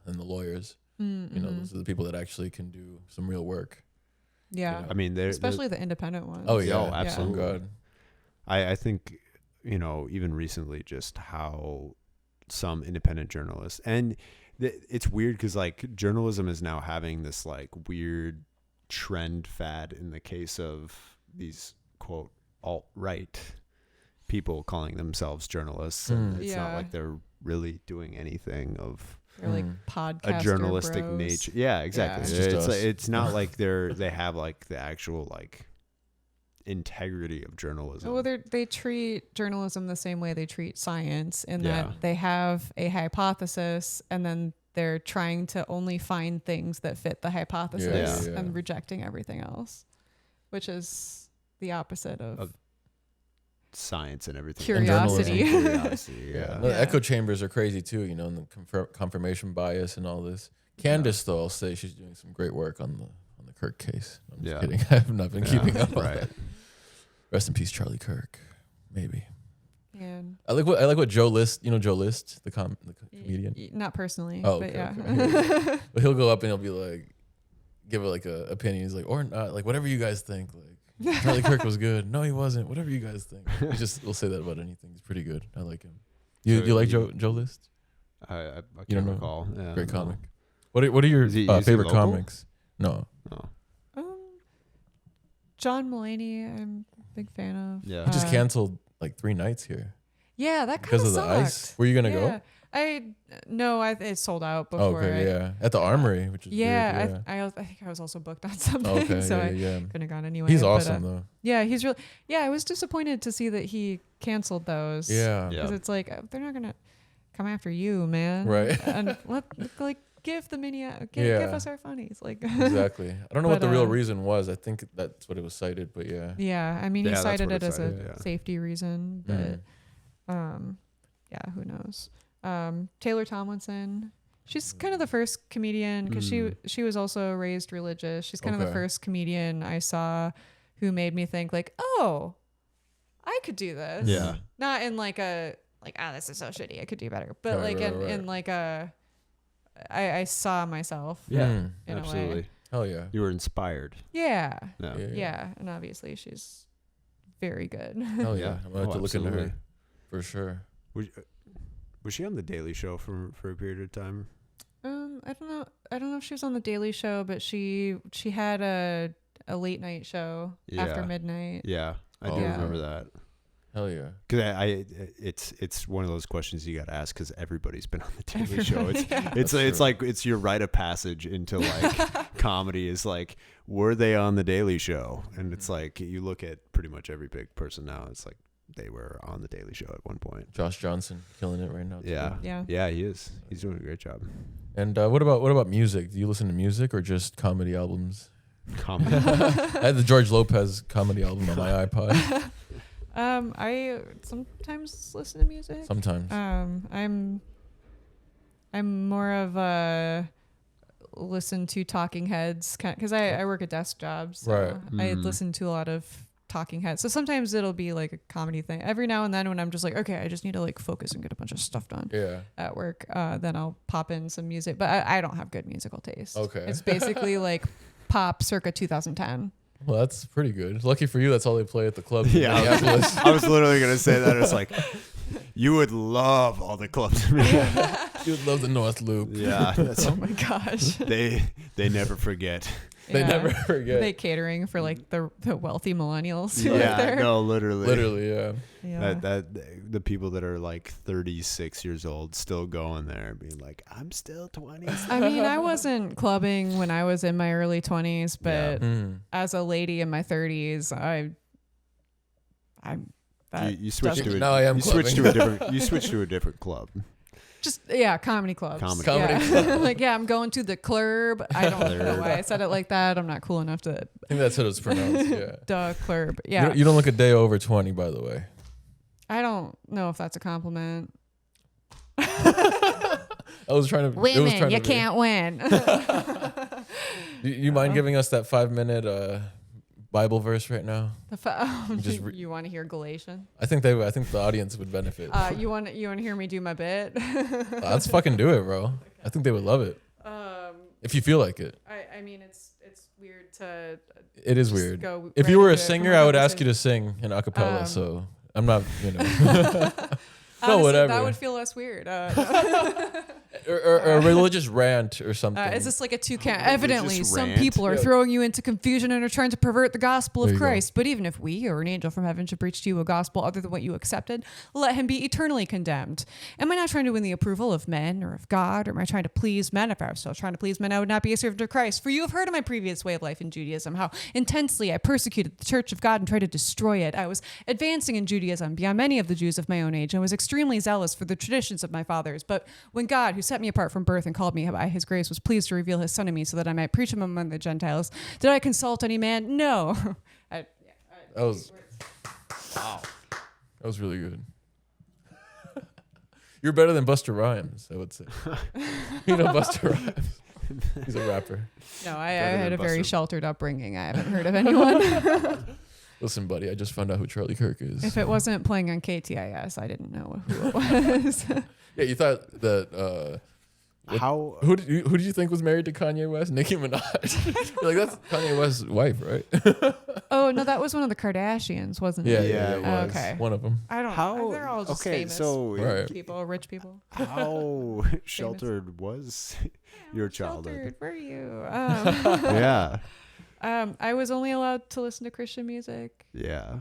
Speaker 3: the lawyers. You know, those are the people that actually can do some real work.
Speaker 2: Yeah.
Speaker 3: You know?
Speaker 1: I mean,
Speaker 2: especially the independent ones.
Speaker 3: Oh, yeah.
Speaker 1: Absolutely.
Speaker 3: Yeah. God.
Speaker 1: I think, you know, even recently, just how some independent journalists, and it's weird because like journalism is now having this like weird trend fad in the case of these quote alt-right people calling themselves journalists. And it's not like they're really doing anything of
Speaker 2: or like podcaster
Speaker 1: a journalistic
Speaker 2: bros.
Speaker 1: nature. Yeah, exactly.
Speaker 3: Yeah.
Speaker 1: It's not like they have like the actual like integrity of journalism.
Speaker 2: Well, they treat journalism the same way they treat science, in that they have a hypothesis and then they're trying to only find things that fit the hypothesis and rejecting everything else, which is the opposite of
Speaker 1: science and everything.
Speaker 2: Curiosity.
Speaker 3: The echo chambers are crazy too, you know, and the confirmation bias and all this. Candace, though, I'll say she's doing some great work on the Kirk case. I'm just kidding. I have not been keeping up on that. Rest in peace, Charlie Kirk. Maybe.
Speaker 2: And
Speaker 3: I like what Joe List. You know Joe List, the comedian.
Speaker 2: Not personally,
Speaker 3: but
Speaker 2: okay.
Speaker 3: But he'll go up and he'll be like, give it like a opinion. He's like, or not, like whatever you guys think. Like Charlie Kirk was good. No, he wasn't. Whatever you guys think. He'll say that about anything. He's pretty good. I like him. You like Joe List?
Speaker 1: I
Speaker 3: you
Speaker 1: can't
Speaker 3: don't
Speaker 1: recall. Yeah,
Speaker 3: great comic. What are your favorite comics? No.
Speaker 2: John Mulaney, I'm a big fan of.
Speaker 1: Yeah.
Speaker 3: He just canceled like 3 nights here.
Speaker 2: Yeah, that kind
Speaker 3: because of the ice. Were you gonna go?
Speaker 2: It sold out before.
Speaker 3: Okay, at the Armory, which is weird,
Speaker 2: I think I was also booked on something, I couldn't have gone anyway.
Speaker 3: He's awesome though.
Speaker 2: Yeah, he's really. Yeah, I was disappointed to see that he canceled those.
Speaker 3: Yeah,
Speaker 2: because it's like they're not gonna come after you, man.
Speaker 3: Right.
Speaker 2: And give the give us our funnies, like.
Speaker 3: Exactly. I don't know what the real reason was. I think that's what it was cited, but yeah.
Speaker 2: Yeah, I mean, he cited it as a safety reason, but who knows. Taylor Tomlinson, she's kind of the first comedian, because she was also raised religious. She's kind of the first comedian I saw who made me think like, oh, I could do this.
Speaker 1: Yeah.
Speaker 2: Not in like a this is so shitty, I could do better, but in like a I saw myself.
Speaker 1: Yeah,
Speaker 2: in
Speaker 1: absolutely.
Speaker 2: A way.
Speaker 3: Hell yeah.
Speaker 1: You were inspired.
Speaker 2: Yeah.
Speaker 1: Yeah.
Speaker 2: And obviously she's very good.
Speaker 3: Hell yeah. I'm going to look into her for sure.
Speaker 1: Was she on The Daily Show for a period of time?
Speaker 2: I don't know if she was on The Daily Show, but she had a late night show after midnight.
Speaker 1: Yeah, I do remember that.
Speaker 3: Hell yeah.
Speaker 1: Because it's one of those questions you got to ask, because everybody's been on The Daily Show. It's like it's your rite of passage into like comedy is like, were they on The Daily Show? And it's like you look at pretty much every big person now. It's like they were on The Daily Show at one point.
Speaker 3: Josh Johnson killing it right now.
Speaker 1: Yeah, he is. He's doing a great job.
Speaker 3: And what about music? Do you listen to music or just comedy albums?
Speaker 1: Comedy.
Speaker 3: I had the George Lopez comedy album on my iPod.
Speaker 2: I sometimes listen to music.
Speaker 3: Sometimes.
Speaker 2: I'm more of a listen to Talking Heads, because I work a desk job, so I listen to a lot of Talking Heads. So sometimes it'll be like a comedy thing. Every now and then when I'm just like, okay, I just need to like focus and get a bunch of stuff done at work, then I'll pop in some music. But I don't have good musical taste.
Speaker 3: Okay.
Speaker 2: It's basically like pop circa 2010.
Speaker 3: Well, that's pretty good. Lucky for you, that's all they play at the club.
Speaker 1: Yeah, I was literally gonna say that. It's like you would love all the clubs.
Speaker 3: You would love the North Loop.
Speaker 1: Yeah,
Speaker 2: Oh my gosh.
Speaker 1: they never forget.
Speaker 3: They
Speaker 2: Yeah.
Speaker 3: never forget.
Speaker 2: They catering for like the wealthy millennials who live
Speaker 1: Yeah,
Speaker 2: there.
Speaker 1: no, literally,
Speaker 3: yeah.
Speaker 2: Yeah.
Speaker 1: That the people that are like 36 years old still going there, being like, I'm still 20.
Speaker 2: I mean, I wasn't clubbing when I was in my early 20s, but as a lady in my 30s, I'm that
Speaker 1: You switched to
Speaker 3: Now I am
Speaker 1: you switched to a different you switched to a different club.
Speaker 2: just comedy clubs.
Speaker 1: Comedy
Speaker 2: Yeah. Like I'm going to the club. I don't know why I said it like that. I'm not cool enough to.
Speaker 3: I think that's how it's pronounced. Yeah.
Speaker 2: Duh, club. Yeah.
Speaker 3: You don't look a day over 20, by the way.
Speaker 2: I don't know if that's a compliment.
Speaker 3: I was trying to.
Speaker 2: Women, you can't win.
Speaker 3: You mind giving us that 5-minute Bible verse right now?
Speaker 2: You want to hear Galatians?
Speaker 3: I think the audience would benefit.
Speaker 2: You want to hear me do my bit?
Speaker 3: Let's fucking do it, bro. I think they would love it. If you feel like it.
Speaker 2: I mean, it's weird to.
Speaker 3: It is
Speaker 2: just
Speaker 3: weird.
Speaker 2: go
Speaker 3: If
Speaker 2: right
Speaker 3: you were a
Speaker 2: into it.
Speaker 3: singer,
Speaker 2: Come
Speaker 3: I
Speaker 2: on,
Speaker 3: would
Speaker 2: go
Speaker 3: ask
Speaker 2: sing.
Speaker 3: you to sing in a cappella. So I'm not,
Speaker 2: Honestly,
Speaker 3: whatever.
Speaker 2: That would feel less weird.
Speaker 3: or a religious rant or something.
Speaker 2: Is this like a toucan? Evidently, some
Speaker 1: rant?
Speaker 2: people are
Speaker 3: Yeah.
Speaker 2: throwing you into confusion and are trying to pervert the gospel
Speaker 3: There
Speaker 2: of
Speaker 3: you go.
Speaker 2: Christ. But even if we or an angel from heaven should preach to you a gospel other than what you accepted, let him be eternally condemned. Am I not trying to win the approval of men or of God? Or am I trying to please men? If I was still trying to please men, I would not be a servant of Christ. For you have heard of my previous way of life in Judaism, how intensely I persecuted the church of God and tried to destroy it. I was advancing in Judaism beyond many of the Jews of my own age and was extremely zealous for the traditions of my fathers. But when God, who set me apart from birth and called me by his grace, was pleased to reveal his son to me so that I might preach him among the Gentiles, did I consult any man? No.
Speaker 3: That was wow. That was really good. You're better than Busta Rhymes, I would say. You know Busta Rhymes. He's a rapper.
Speaker 2: No, I
Speaker 1: Better
Speaker 2: had
Speaker 1: than
Speaker 2: a very
Speaker 1: Buster.
Speaker 2: sheltered upbringing. I haven't heard of anyone.
Speaker 3: Listen, buddy, I just found out who Charlie Kirk is.
Speaker 2: If it wasn't playing on KTIS, I didn't know who it was.
Speaker 3: Yeah, you thought that.
Speaker 1: How
Speaker 3: Who did you think was married to Kanye West? Nicki Minaj. You're like, that's Kanye West's wife, right?
Speaker 2: Oh no, that was one of the Kardashians, wasn't
Speaker 3: Yeah,
Speaker 2: it?
Speaker 1: Yeah, it was.
Speaker 2: Okay.
Speaker 3: One of them.
Speaker 2: I don't.
Speaker 1: How-
Speaker 2: They're all just
Speaker 1: okay,
Speaker 2: famous
Speaker 1: so
Speaker 3: Right.
Speaker 2: people, rich people.
Speaker 1: how sheltered was your childhood?
Speaker 2: Sheltered, were you?
Speaker 1: Yeah.
Speaker 2: I was only allowed to listen to Christian music.
Speaker 1: Yeah.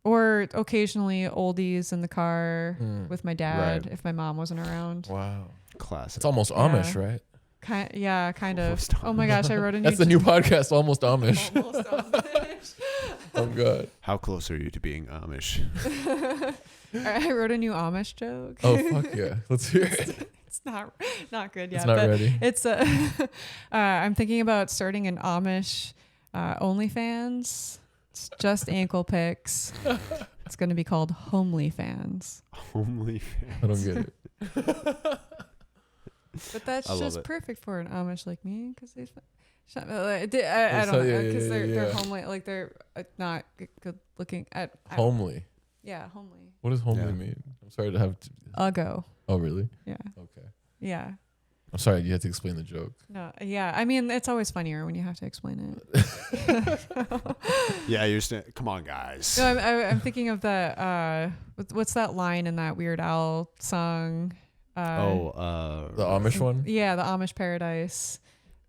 Speaker 2: Or occasionally oldies in the car
Speaker 3: Mm.
Speaker 2: with my dad
Speaker 1: Right.
Speaker 2: if my mom wasn't around.
Speaker 3: Wow.
Speaker 1: Classic.
Speaker 3: It's almost Amish, right?
Speaker 2: Kind of.
Speaker 1: Almost
Speaker 2: Oh my gosh, I wrote a new.
Speaker 3: That's the new podcast, Almost Amish.
Speaker 2: Almost Amish.
Speaker 3: Oh, God.
Speaker 1: How close are you to being Amish?
Speaker 2: I wrote a new Amish joke.
Speaker 3: Oh, fuck yeah. Let's hear it.
Speaker 2: It's not good yet.
Speaker 3: It's not
Speaker 2: but
Speaker 3: ready.
Speaker 2: It's I'm thinking about starting an Amish OnlyFans. It's just ankle pics. It's going to be called Homely Fans.
Speaker 1: Homely
Speaker 3: I don't get it.
Speaker 2: But that's
Speaker 1: I love
Speaker 2: just
Speaker 1: it.
Speaker 2: perfect for an Amish like me because they. I don't know
Speaker 3: Yeah,
Speaker 2: because
Speaker 3: yeah,
Speaker 2: they're
Speaker 3: yeah.
Speaker 2: homely, like they're not good looking. I don't-
Speaker 3: Homely.
Speaker 2: Yeah, homely.
Speaker 3: What does homely
Speaker 1: Yeah.
Speaker 3: mean? I'm sorry to have to.
Speaker 2: Uggo.
Speaker 3: Oh, really?
Speaker 2: Yeah.
Speaker 3: Okay.
Speaker 2: Yeah.
Speaker 3: I'm sorry you had to explain the joke.
Speaker 2: No. Yeah. I mean, it's always funnier when you have to explain it.
Speaker 1: Yeah, come on, guys.
Speaker 2: No, I'm thinking of that. What's that line in that Weird Al song?
Speaker 3: The Amish one?
Speaker 2: Yeah, the Amish Paradise.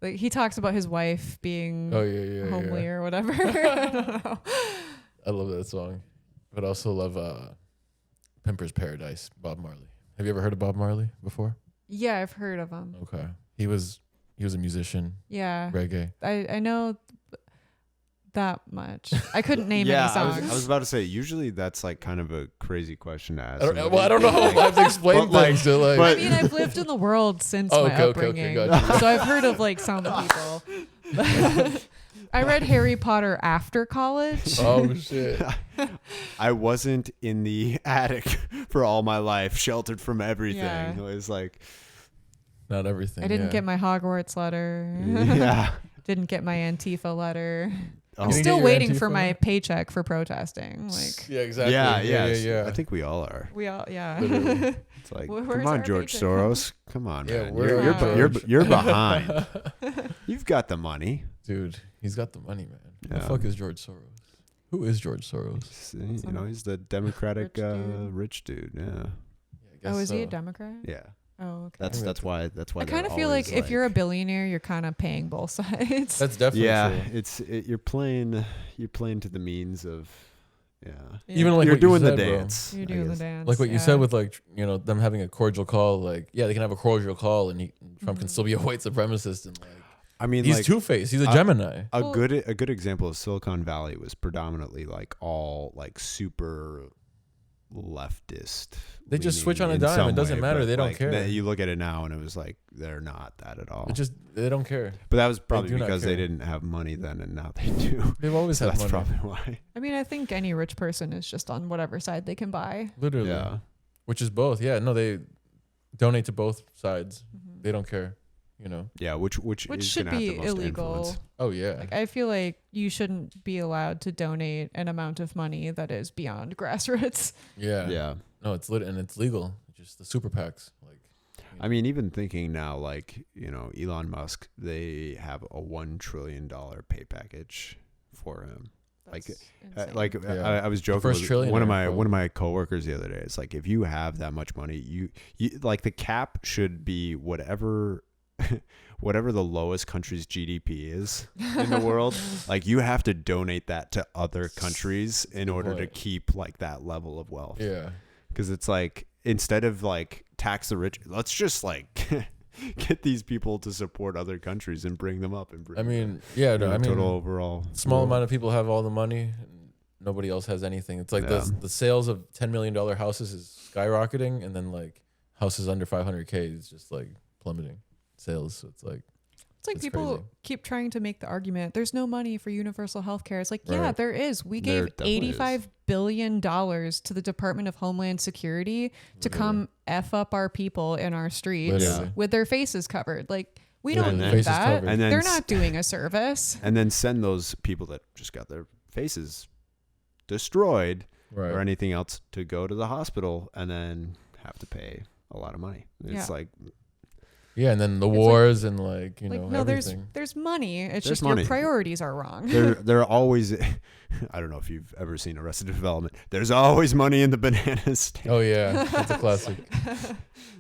Speaker 2: Like he talks about his wife being
Speaker 3: Oh, yeah.
Speaker 2: homely
Speaker 3: Yeah.
Speaker 2: or whatever. I don't know.
Speaker 3: I love that song. But I also love Pimper's Paradise, Bob Marley. Have you ever heard of Bob Marley before?
Speaker 2: Yeah, I've heard of him.
Speaker 3: Okay. He was a musician,
Speaker 2: Yeah,
Speaker 3: reggae.
Speaker 2: I know that much. I couldn't name
Speaker 1: Yeah,
Speaker 2: any songs.
Speaker 1: I was about to say, usually that's like kind of a crazy question to ask.
Speaker 3: I don't know. I have to explain
Speaker 1: But, like-
Speaker 3: things to like.
Speaker 2: I mean, I've lived in the world since
Speaker 3: Oh,
Speaker 2: my
Speaker 3: okay,
Speaker 2: upbringing,
Speaker 3: gotcha.
Speaker 2: so I've heard of like some people. I read Harry Potter after college.
Speaker 3: Oh shit!
Speaker 1: I wasn't in the attic for all my life, sheltered from everything.
Speaker 2: Yeah.
Speaker 1: It was like,
Speaker 3: Not everything.
Speaker 2: I didn't
Speaker 3: yeah.
Speaker 2: get my Hogwarts letter.
Speaker 1: yeah.
Speaker 2: Didn't get my Antifa letter.
Speaker 1: Oh.
Speaker 2: I'm
Speaker 3: You didn't
Speaker 2: still
Speaker 3: get your
Speaker 2: waiting
Speaker 3: Antifa
Speaker 2: for my
Speaker 3: letter?
Speaker 2: paycheck for protesting. Like
Speaker 3: Yeah, exactly.
Speaker 1: Yeah,
Speaker 3: yeah.
Speaker 1: I think we all are.
Speaker 2: we all, yeah.
Speaker 3: Literally.
Speaker 1: It's like,
Speaker 2: Where's
Speaker 1: come
Speaker 2: our
Speaker 1: on, George
Speaker 2: paycheck?
Speaker 1: Soros. Come on,
Speaker 3: Yeah,
Speaker 1: man.
Speaker 3: where
Speaker 1: You're,
Speaker 2: are
Speaker 1: you're,
Speaker 2: you,
Speaker 1: you're, you're behind. You've got the money.
Speaker 3: Dude, he's got the money, man.
Speaker 1: Yeah.
Speaker 3: The fuck is George Soros? Who is George Soros?
Speaker 1: He's the Democratic
Speaker 2: rich dude.
Speaker 1: rich dude. Yeah.
Speaker 3: Yeah, I guess
Speaker 2: Oh, is he a
Speaker 3: so.
Speaker 2: Democrat?
Speaker 1: Yeah.
Speaker 2: Oh, okay.
Speaker 1: That's why.
Speaker 2: I kind of feel like if you're a billionaire, you're kind of paying both sides.
Speaker 3: That's definitely true.
Speaker 1: You're playing to the means of
Speaker 3: Even like
Speaker 1: you're
Speaker 3: what
Speaker 1: doing
Speaker 3: you
Speaker 1: the
Speaker 3: said, bro.
Speaker 1: dance.
Speaker 2: You're
Speaker 1: I
Speaker 2: doing the
Speaker 1: guess.
Speaker 2: dance.
Speaker 3: Like what you said with like, them having a cordial call, like, yeah, they can have a cordial call and Trump can still be a white supremacist and like,
Speaker 1: I mean,
Speaker 3: he's
Speaker 1: like,
Speaker 3: two-faced. He's a Gemini.
Speaker 1: A good example of Silicon Valley was predominantly like all like super leftist.
Speaker 3: They just
Speaker 1: leaning
Speaker 3: switch on a
Speaker 1: in
Speaker 3: dime.
Speaker 1: some
Speaker 3: It doesn't
Speaker 1: way,
Speaker 3: matter.
Speaker 1: but,
Speaker 3: They don't
Speaker 1: like,
Speaker 3: care.
Speaker 1: You look at it now and it was like they're not that at all.
Speaker 3: They don't care.
Speaker 1: But that was probably
Speaker 3: do not
Speaker 1: because they
Speaker 3: care.
Speaker 1: didn't have money then, and now they do.
Speaker 3: They've always
Speaker 1: So
Speaker 3: had
Speaker 1: that's
Speaker 3: money.
Speaker 1: probably why.
Speaker 2: I mean, I think any rich person is just on whatever side they can buy.
Speaker 3: Literally.
Speaker 1: Yeah.
Speaker 3: Which is both. Yeah. No, they donate to both sides.
Speaker 2: Mhm.
Speaker 3: They don't care.
Speaker 1: Yeah, which is
Speaker 2: should
Speaker 1: gonna have
Speaker 2: be
Speaker 1: the most
Speaker 2: illegal.
Speaker 1: influence.
Speaker 3: Oh yeah.
Speaker 2: Like, I feel like you shouldn't be allowed to donate an amount of money that is beyond grassroots.
Speaker 3: Yeah.
Speaker 1: Yeah.
Speaker 3: No, it's lit and it's legal. Just the super PACs. Like.
Speaker 1: I mean, even thinking now, like, Elon Musk, they have a $1 trillion pay package for him.
Speaker 2: That's
Speaker 1: Like,
Speaker 2: insane.
Speaker 3: Yeah.
Speaker 1: I was joking
Speaker 3: first
Speaker 1: with
Speaker 3: trillionaire,
Speaker 1: one of
Speaker 3: probably.
Speaker 1: my coworkers the other day. It's like, if you have that much money, you like the cap should be whatever the lowest country's GDP is in the world. Like, you have to donate that to other countries in order to
Speaker 3: point.
Speaker 1: keep like that level of wealth.
Speaker 3: Yeah.
Speaker 1: Because it's like, instead of like tax the rich, let's just like get these people to support other countries and bring them up and bring
Speaker 3: I mean, yeah. No, I mean,
Speaker 1: total overall
Speaker 3: small
Speaker 1: world.
Speaker 3: amount of people have all the money. And nobody else has anything. It's like
Speaker 1: Yeah.
Speaker 3: the sales of $10 million houses is skyrocketing, and then like houses under 500K is just like plummeting sales. So it's like.
Speaker 2: It's like
Speaker 3: It's
Speaker 2: people
Speaker 3: crazy.
Speaker 2: keep trying to make the argument there's no money for universal health care. It's like, yeah,
Speaker 3: Right.
Speaker 2: there is. We
Speaker 1: There
Speaker 2: gave
Speaker 1: definitely is.
Speaker 2: $85 billion to the Department of Homeland Security to come F up our people in our streets
Speaker 3: Literally.
Speaker 2: with their faces covered. Like, we
Speaker 1: And
Speaker 2: don't
Speaker 1: then-
Speaker 2: need
Speaker 3: Faces
Speaker 2: that.
Speaker 3: covered.
Speaker 1: And then
Speaker 2: They're not doing a service.
Speaker 1: and then send those people that just got their faces destroyed
Speaker 3: Right.
Speaker 1: or anything else to go to the hospital and then have to pay a lot of money. It's
Speaker 2: Yeah.
Speaker 1: like,
Speaker 3: Yeah, and then the
Speaker 2: It's
Speaker 3: wars and like
Speaker 2: Like,
Speaker 3: know
Speaker 2: no,
Speaker 3: everything.
Speaker 2: there's money. It's
Speaker 1: There's
Speaker 2: just
Speaker 1: money.
Speaker 2: your priorities are wrong.
Speaker 1: they're always, I don't know if you've ever seen Arrested Development. There's always money in the banana stand.
Speaker 3: Oh yeah, that's a classic.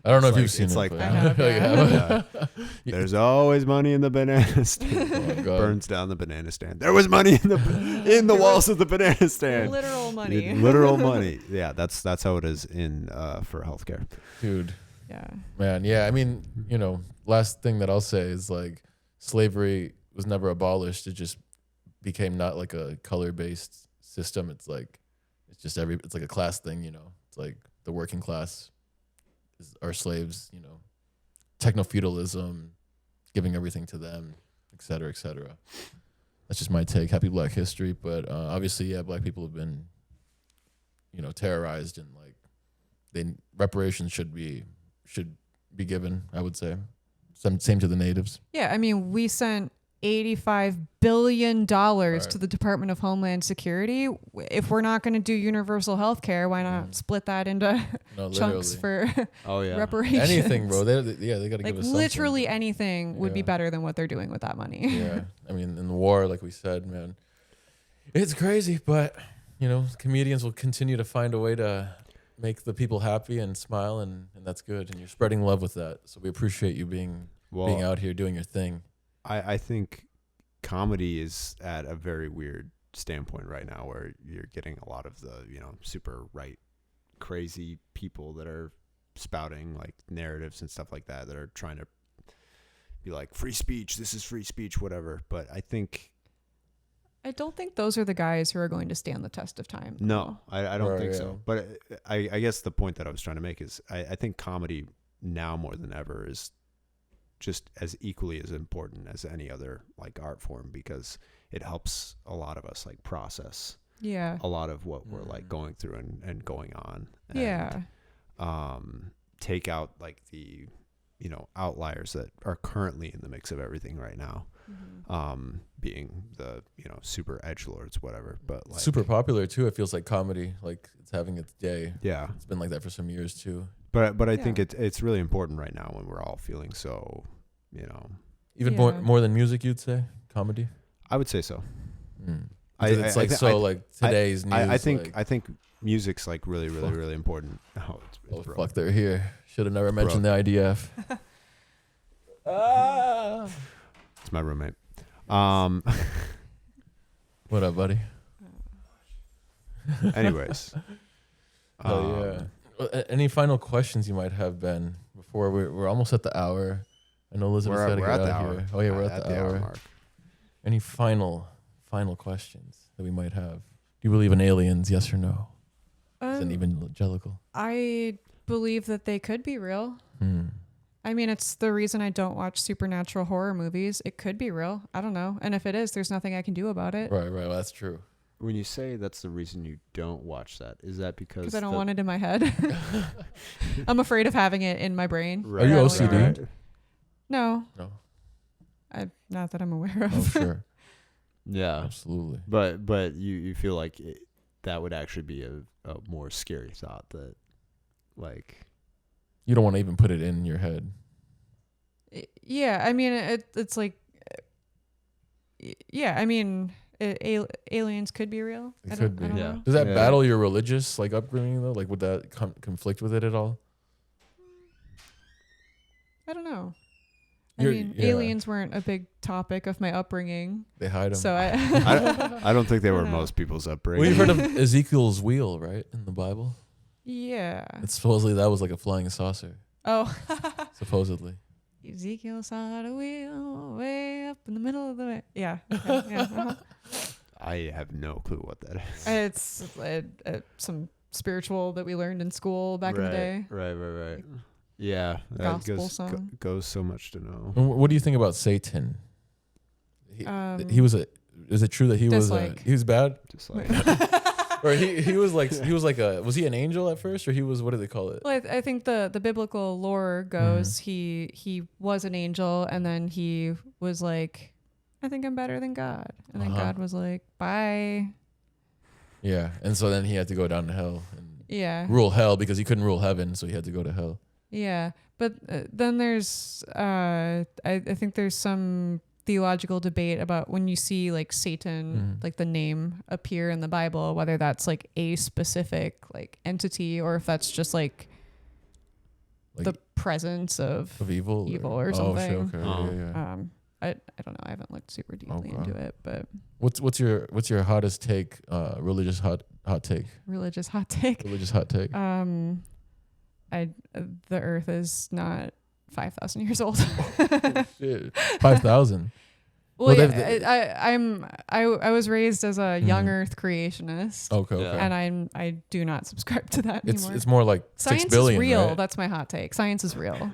Speaker 3: I don't know if
Speaker 1: It's
Speaker 3: you've seen
Speaker 1: it's
Speaker 3: it.
Speaker 1: like
Speaker 3: but-
Speaker 2: I have, yeah.
Speaker 1: Yeah. There's always money in the banana stand.
Speaker 3: Oh my God.
Speaker 1: Burns down the banana stand. There was money in the walls of the banana stand.
Speaker 2: Literal money.
Speaker 1: Literal money. Yeah, that's how it is in for healthcare.
Speaker 3: Dude,
Speaker 2: Yeah.
Speaker 3: man, yeah. I mean, last thing that I'll say is like slavery was never abolished. It just became not like a color-based system. It's like it's like a class thing. It's like the working class are slaves. Techno-feudalism, giving everything to them, et cetera, et cetera. That's just my take. Happy Black History, but obviously, yeah, Black people have been, terrorized, and like, reparations should be given. I would say, same to the natives.
Speaker 2: Yeah, I mean, we sent $85 billion
Speaker 3: Right.
Speaker 2: to the Department of Homeland Security. If we're not going to do universal health care, why not split that into
Speaker 3: No,
Speaker 2: chunks
Speaker 3: literally.
Speaker 2: for
Speaker 1: Oh yeah.
Speaker 2: reparations?
Speaker 3: Anything, bro. They got to
Speaker 2: Like,
Speaker 3: give us
Speaker 2: literally
Speaker 3: something.
Speaker 2: anything would be
Speaker 3: Yeah.
Speaker 2: better than what they're doing with that money.
Speaker 3: Yeah, I mean, in the war, like we said, man, it's crazy, but comedians will continue to find a way to make the people happy and smile, and that's good. And you're spreading love with that, so we appreciate you being out here doing your thing.
Speaker 1: I think comedy is at a very weird standpoint right now where you're getting a lot of the, super right, crazy people that are spouting like narratives and stuff like that are trying to be like, free speech, this is free speech, whatever. But I think,
Speaker 2: I don't think those are the guys who are going to stand the test of time.
Speaker 1: no, I don't
Speaker 3: Right,
Speaker 1: think
Speaker 3: yeah.
Speaker 1: so. But I guess the point that I was trying to make is I think comedy now more than ever is just as equally as important as any other like art form, because it helps a lot of us like process
Speaker 2: Yeah.
Speaker 1: a lot of what we're like going through and going on. And,
Speaker 2: Yeah.
Speaker 1: take out like the, outliers that are currently in the mix of everything right now. Being the, super edgelords, whatever, but like
Speaker 3: Super popular too. It feels like comedy, like it's having its day.
Speaker 1: yeah.
Speaker 3: It's been like that for some years too.
Speaker 1: But I think
Speaker 2: Yeah.
Speaker 1: it's really important right now when we're all feeling so,
Speaker 3: Even
Speaker 2: Yeah.
Speaker 3: more than music, you'd say comedy?
Speaker 1: I would say so.
Speaker 3: It's today's news.
Speaker 1: I think music's like really, really, really important. Oh, it's
Speaker 3: fuck, they're here. Should have never mentioned the IDF.
Speaker 1: It's my roommate.
Speaker 3: What up, buddy?
Speaker 1: Anyways.
Speaker 3: Any final questions you might have, Ben? Before we're almost at the hour. I know Elizabeth's got to get out of here. Oh yeah, we're at the hour mark. Any final questions that we might have? Do you believe in aliens? Yes or no? Is it evangelical?
Speaker 2: I believe that they could be real. I mean, it's the reason I don't watch supernatural horror movies. It could be real. I don't know. And if it is, there's nothing I can do about it.
Speaker 3: Right. Well, that's true.
Speaker 1: When you say that's the reason you don't watch that, is that because
Speaker 2: I don't want it in my head? I'm afraid of having it in my brain.
Speaker 3: Right. Are you OCD? Right.
Speaker 2: No. Not that I'm aware of.
Speaker 3: Oh, sure.
Speaker 1: Yeah.
Speaker 3: Absolutely.
Speaker 1: But you feel like that would actually be a more scary thought that, like...
Speaker 3: You don't want to even put it in your head.
Speaker 2: Yeah, I mean, it's like... Yeah, I mean... aliens could be real.
Speaker 3: It could be.
Speaker 2: I don't know.
Speaker 3: Does that battle your religious upbringing though? Like, would that conflict with it at all?
Speaker 2: I don't know. Aliens weren't a big topic of my upbringing.
Speaker 3: They hide them.
Speaker 2: So
Speaker 1: I don't think they were most people's upbringing.
Speaker 3: Well, you've heard of Ezekiel's wheel, right, in the Bible?
Speaker 2: Yeah.
Speaker 3: It's supposedly that was like a flying saucer.
Speaker 2: Oh.
Speaker 3: Supposedly.
Speaker 2: Ezekiel saw the wheel way up in the middle of the way. Yeah. Okay, yeah.
Speaker 1: I have no clue what that is.
Speaker 2: It's some spiritual that we learned in school back in the day.
Speaker 1: Right. Yeah.
Speaker 2: Gospel song.
Speaker 1: Goes so much to know.
Speaker 3: What do you think about Satan? He was is it true that he was bad?
Speaker 1: Dislike.
Speaker 3: Or was he an angel at first, or he was, what do they call it?
Speaker 2: Well, I think the biblical lore goes he was an angel, and then he was like, I think I'm better than God, and then God was like, bye.
Speaker 3: Yeah, and so then he had to go down to hell and
Speaker 2: rule
Speaker 3: hell because he couldn't rule heaven, so he had to go to hell.
Speaker 2: Yeah, but then there's I think there's some theological debate about when you see like Satan, like the name appear in the Bible, whether that's like a specific like entity or if that's just like the presence of
Speaker 3: evil
Speaker 2: or something.
Speaker 3: Oh, sure, okay. Yeah.
Speaker 2: I don't know. I haven't looked super deeply into it, but
Speaker 3: what's your hottest take? Religious hot take.
Speaker 2: Religious hot take.
Speaker 3: Religious hot take.
Speaker 2: The Earth is not 5,000 years old.
Speaker 3: 5,000.
Speaker 2: Well, I was raised as a young Earth creationist.
Speaker 3: Okay.
Speaker 2: And I do not subscribe to that anymore.
Speaker 3: It's more like
Speaker 2: science
Speaker 3: 6 billion.
Speaker 2: Is real.
Speaker 3: Right?
Speaker 2: That's my hot take. Science is real.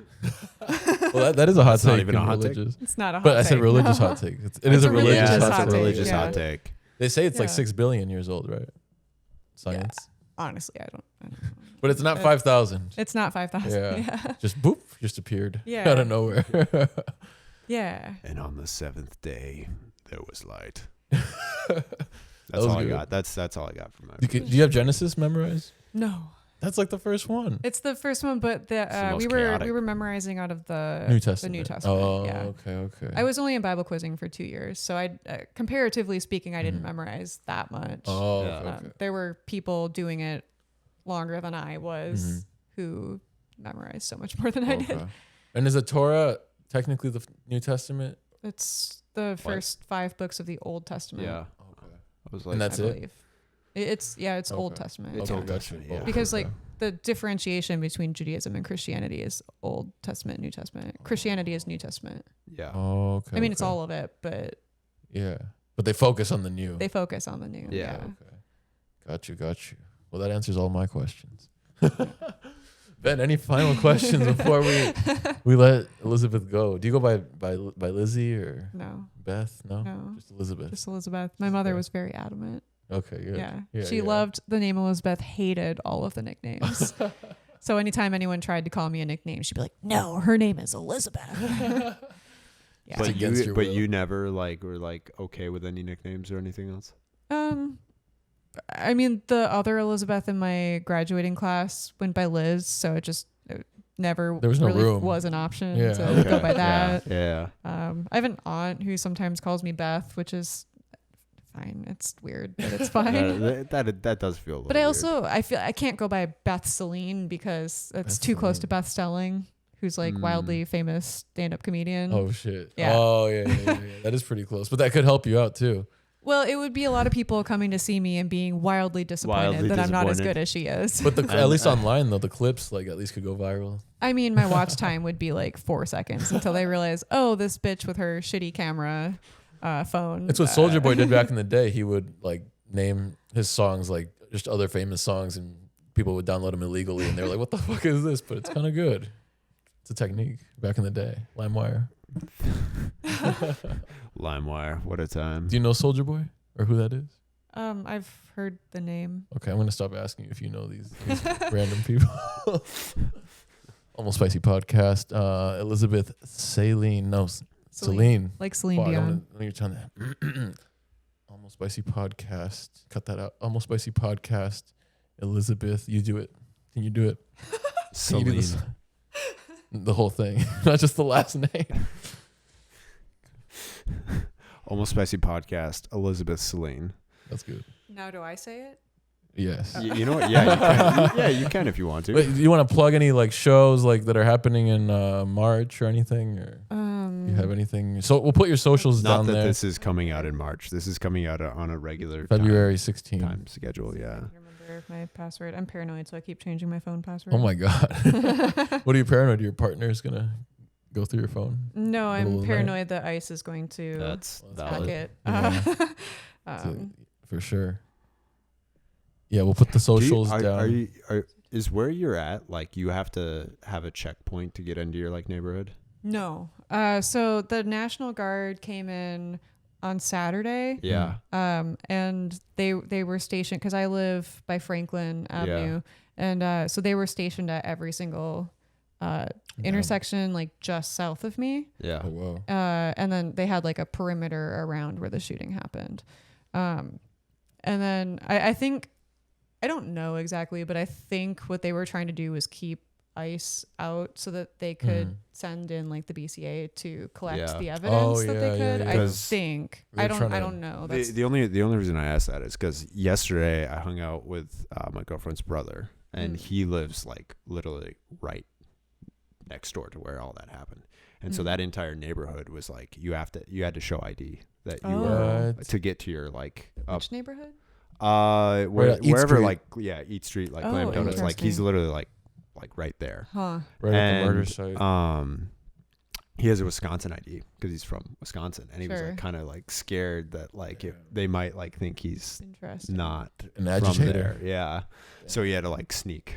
Speaker 3: Well, that is a hot take.
Speaker 1: Not even a hot take.
Speaker 2: It's not a hot take.
Speaker 3: But I said religious hot take. It is a religious hot take.
Speaker 1: Religious hot take.
Speaker 3: They say it's like 6 billion years old, right? Science.
Speaker 2: Yeah. Honestly, I don't know.
Speaker 3: But it's not 5,000.
Speaker 2: It's not 5,000.
Speaker 3: Yeah. Just appeared.
Speaker 2: Yeah.
Speaker 3: Out of nowhere.
Speaker 2: Yeah.
Speaker 1: And on the 7th day, there was light. That's all I got. That's all I got from that.
Speaker 3: Do you have Genesis memorized?
Speaker 2: No.
Speaker 3: That's like the first one.
Speaker 2: It's the first one, but we were memorizing out of the
Speaker 3: New Testament.
Speaker 2: The New Testament.
Speaker 3: Oh,
Speaker 2: yeah.
Speaker 3: Okay.
Speaker 2: I was only in Bible quizzing for 2 years, so I comparatively speaking, I didn't memorize that much.
Speaker 3: Oh, okay.
Speaker 2: There were people doing it longer than I was who memorized so much more than I did.
Speaker 3: And is the Torah technically the New Testament?
Speaker 2: It's the first 5 books of the Old Testament.
Speaker 1: Yeah.
Speaker 3: Okay.
Speaker 1: I was like,
Speaker 3: and that's
Speaker 2: I
Speaker 3: it?
Speaker 2: believe. It's Old Testament.
Speaker 1: It's Old Testament. Yeah.
Speaker 2: Because like the differentiation between Judaism and Christianity is Old Testament, New Testament. Christianity is New Testament.
Speaker 1: Yeah.
Speaker 3: Oh, okay.
Speaker 2: I mean, it's all of it, but
Speaker 3: yeah. But they focus on the new.
Speaker 2: They focus on the new.
Speaker 1: Yeah.
Speaker 3: Okay. Got you. Well, that answers all my questions. Ben, any final questions before we let Elizabeth go? Do you go by Lizzie or
Speaker 2: no?
Speaker 3: Beth? No. Just Elizabeth.
Speaker 2: Just Elizabeth. My mother was very adamant.
Speaker 3: Okay, good.
Speaker 2: Yeah. She loved the name Elizabeth, hated all of the nicknames. So anytime anyone tried to call me a nickname, she'd be like, "No, her name is Elizabeth." Yeah.
Speaker 1: But you never were okay with any nicknames or anything else?
Speaker 2: I mean, the other Elizabeth in my graduating class went by Liz, so it never
Speaker 3: There was no
Speaker 2: really
Speaker 3: room.
Speaker 2: was an option
Speaker 3: Yeah.
Speaker 2: to go by that.
Speaker 1: Yeah.
Speaker 2: I have an aunt who sometimes calls me Beth, which is fine. It's weird, but it's fine.
Speaker 1: That does feel a little
Speaker 2: But I
Speaker 1: weird.
Speaker 2: also I feel I can't go by Beth Selin because it's
Speaker 3: Beth
Speaker 2: too close to
Speaker 3: Selin.
Speaker 2: Beth Stelling, who's like wildly famous stand-up comedian.
Speaker 3: Oh shit.
Speaker 2: Yeah.
Speaker 3: Oh yeah. That is pretty close, but that could help you out too.
Speaker 2: Well, it would be a lot of people coming to see me and being wildly disappointed that I'm not as good as she is.
Speaker 3: But at least online though, the clips like at least could go viral.
Speaker 2: I mean, my watch time would be like 4 seconds until they realize, oh, this bitch with her shitty camera phone.
Speaker 3: It's what Soulja Boy did back in the day. He would like name his songs like just other famous songs, and people would download them illegally, and they're like, "What the fuck is this?" But it's kind of good. It's a technique back in the day. LimeWire.
Speaker 1: LimeWire, what a time.
Speaker 3: Do you know Soulja Boy or who that is?
Speaker 2: I've heard the name.
Speaker 3: Okay, I'm gonna stop asking you if you know these random people. Almost Spicy Podcast. Elizabeth Selin. No, Selin.
Speaker 2: Like Celine
Speaker 3: Fuck,
Speaker 2: Dion.
Speaker 3: let me turn that. Almost Spicy Podcast. Cut that out. Almost Spicy Podcast. Elizabeth, you do it. Can you do it? Can you do this?
Speaker 1: Selin.
Speaker 3: The whole thing, not just the last name.
Speaker 1: Almost Spicy Podcast, Elizabeth Selin.
Speaker 3: That's good.
Speaker 2: Now do I say it?
Speaker 3: Yes.
Speaker 1: You know what? Yeah, you can. Yeah, you can if you want to.
Speaker 3: Wait, do you want to plug any like shows like that are happening in March or anything, or you have anything? So we'll put your socials
Speaker 1: Not
Speaker 3: down
Speaker 1: that
Speaker 3: there.
Speaker 1: this is coming out in March. This is coming out on a regular
Speaker 3: February 16th.
Speaker 1: time schedule. Yeah.
Speaker 2: I can't remember my password. I'm paranoid, so I keep changing my phone password.
Speaker 3: Oh my god. What are you paranoid? Your partner is gonna go through your phone?
Speaker 2: No,
Speaker 3: Middle of
Speaker 2: I'm
Speaker 3: the
Speaker 2: paranoid that ICE is going to
Speaker 1: That's
Speaker 2: hack
Speaker 1: valid.
Speaker 2: it.
Speaker 3: Yeah. For sure. Yeah, we'll put the socials down.
Speaker 1: Is where you're at like you have to have a checkpoint to get into your like neighborhood?
Speaker 2: No. So the National Guard came in on Saturday.
Speaker 1: Yeah.
Speaker 2: And they were stationed because I live by Franklin Avenue, and so they were stationed at every single intersection, like just south of me.
Speaker 1: Yeah.
Speaker 3: Oh wow.
Speaker 2: And then they had like a perimeter around where the shooting happened. And then I think, I don't know exactly, but I think what they were trying to do was keep ICE out so that they could send in like the BCA to collect the evidence that they could. I think. I don't know.
Speaker 1: The only reason I asked that is because yesterday I hung out with my girlfriend's brother, and he lives like literally right next door to where all that happened. And so that entire neighborhood was like you had to show ID that you were to get to your like
Speaker 2: Which neighborhood?
Speaker 1: Wherever like Eat Street, like Lamb Donuts, like he's literally like right there.
Speaker 2: Huh.
Speaker 3: Right at the murder site.
Speaker 1: He has a Wisconsin ID because he's from Wisconsin, and he was like kind of like scared that like if they might like think he's not
Speaker 3: an agitator.
Speaker 1: Yeah. So he had to like sneak.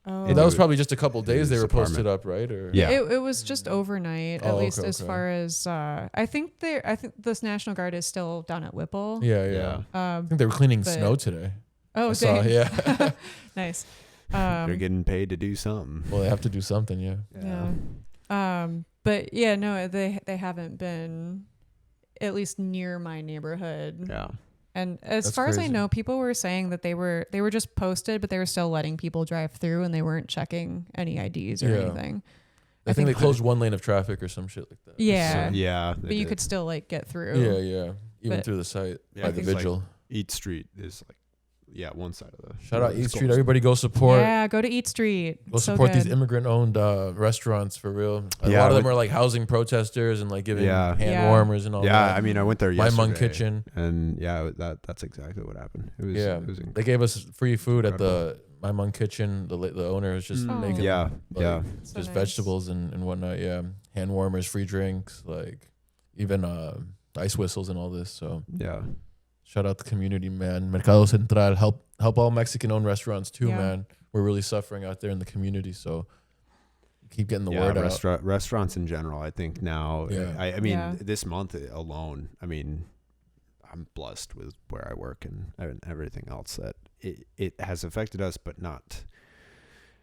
Speaker 2: Oh.
Speaker 3: That was probably just a couple days they were posted up, right? Or
Speaker 1: yeah,
Speaker 2: it was just overnight, at least as far as I think this National Guard is still down at Whipple.
Speaker 3: Yeah. I think they were cleaning snow today.
Speaker 2: Oh,
Speaker 3: dang. Yeah.
Speaker 2: Nice.
Speaker 1: They're getting paid to do something.
Speaker 3: Well, they have to do something,
Speaker 2: Yeah. But yeah, no, they haven't been at least near my neighborhood.
Speaker 1: Yeah.
Speaker 2: And as
Speaker 3: That's
Speaker 2: far as I
Speaker 3: crazy.
Speaker 2: know, people were saying that they were just posted, but they were still letting people drive through, and they weren't checking any IDs or anything.
Speaker 3: I think they closed one lane of traffic or some shit like that.
Speaker 2: Yeah.
Speaker 1: Yeah.
Speaker 2: But you could still like get through.
Speaker 3: Yeah. Even through the site by the vigil.
Speaker 1: Like, Eat Street is like one side of the.
Speaker 3: Shout out Eat Street. Everybody go support.
Speaker 2: Yeah, go to Eat Street.
Speaker 3: Go support these immigrant-owned restaurants for real. A lot of them are like housing protesters and like giving hand warmers and all that.
Speaker 1: Yeah, I mean, I went there yesterday.
Speaker 3: My Mung Kitchen.
Speaker 1: And that's exactly what happened. It was, it was
Speaker 3: they gave us free food at the My Mung Kitchen. The owner was just making just vegetables and whatnot. Yeah, hand warmers, free drinks, like even ice whistles and all this. So
Speaker 1: yeah.
Speaker 3: Shout out the community, man. Mercado Central, help all Mexican-owned restaurants too, man. We're really suffering out there in the community, so keep getting the word out.
Speaker 1: Restaurants in general, I think now.
Speaker 3: Yeah.
Speaker 1: I mean, this month alone, I mean, I'm blessed with where I work and everything else that it has affected us, but not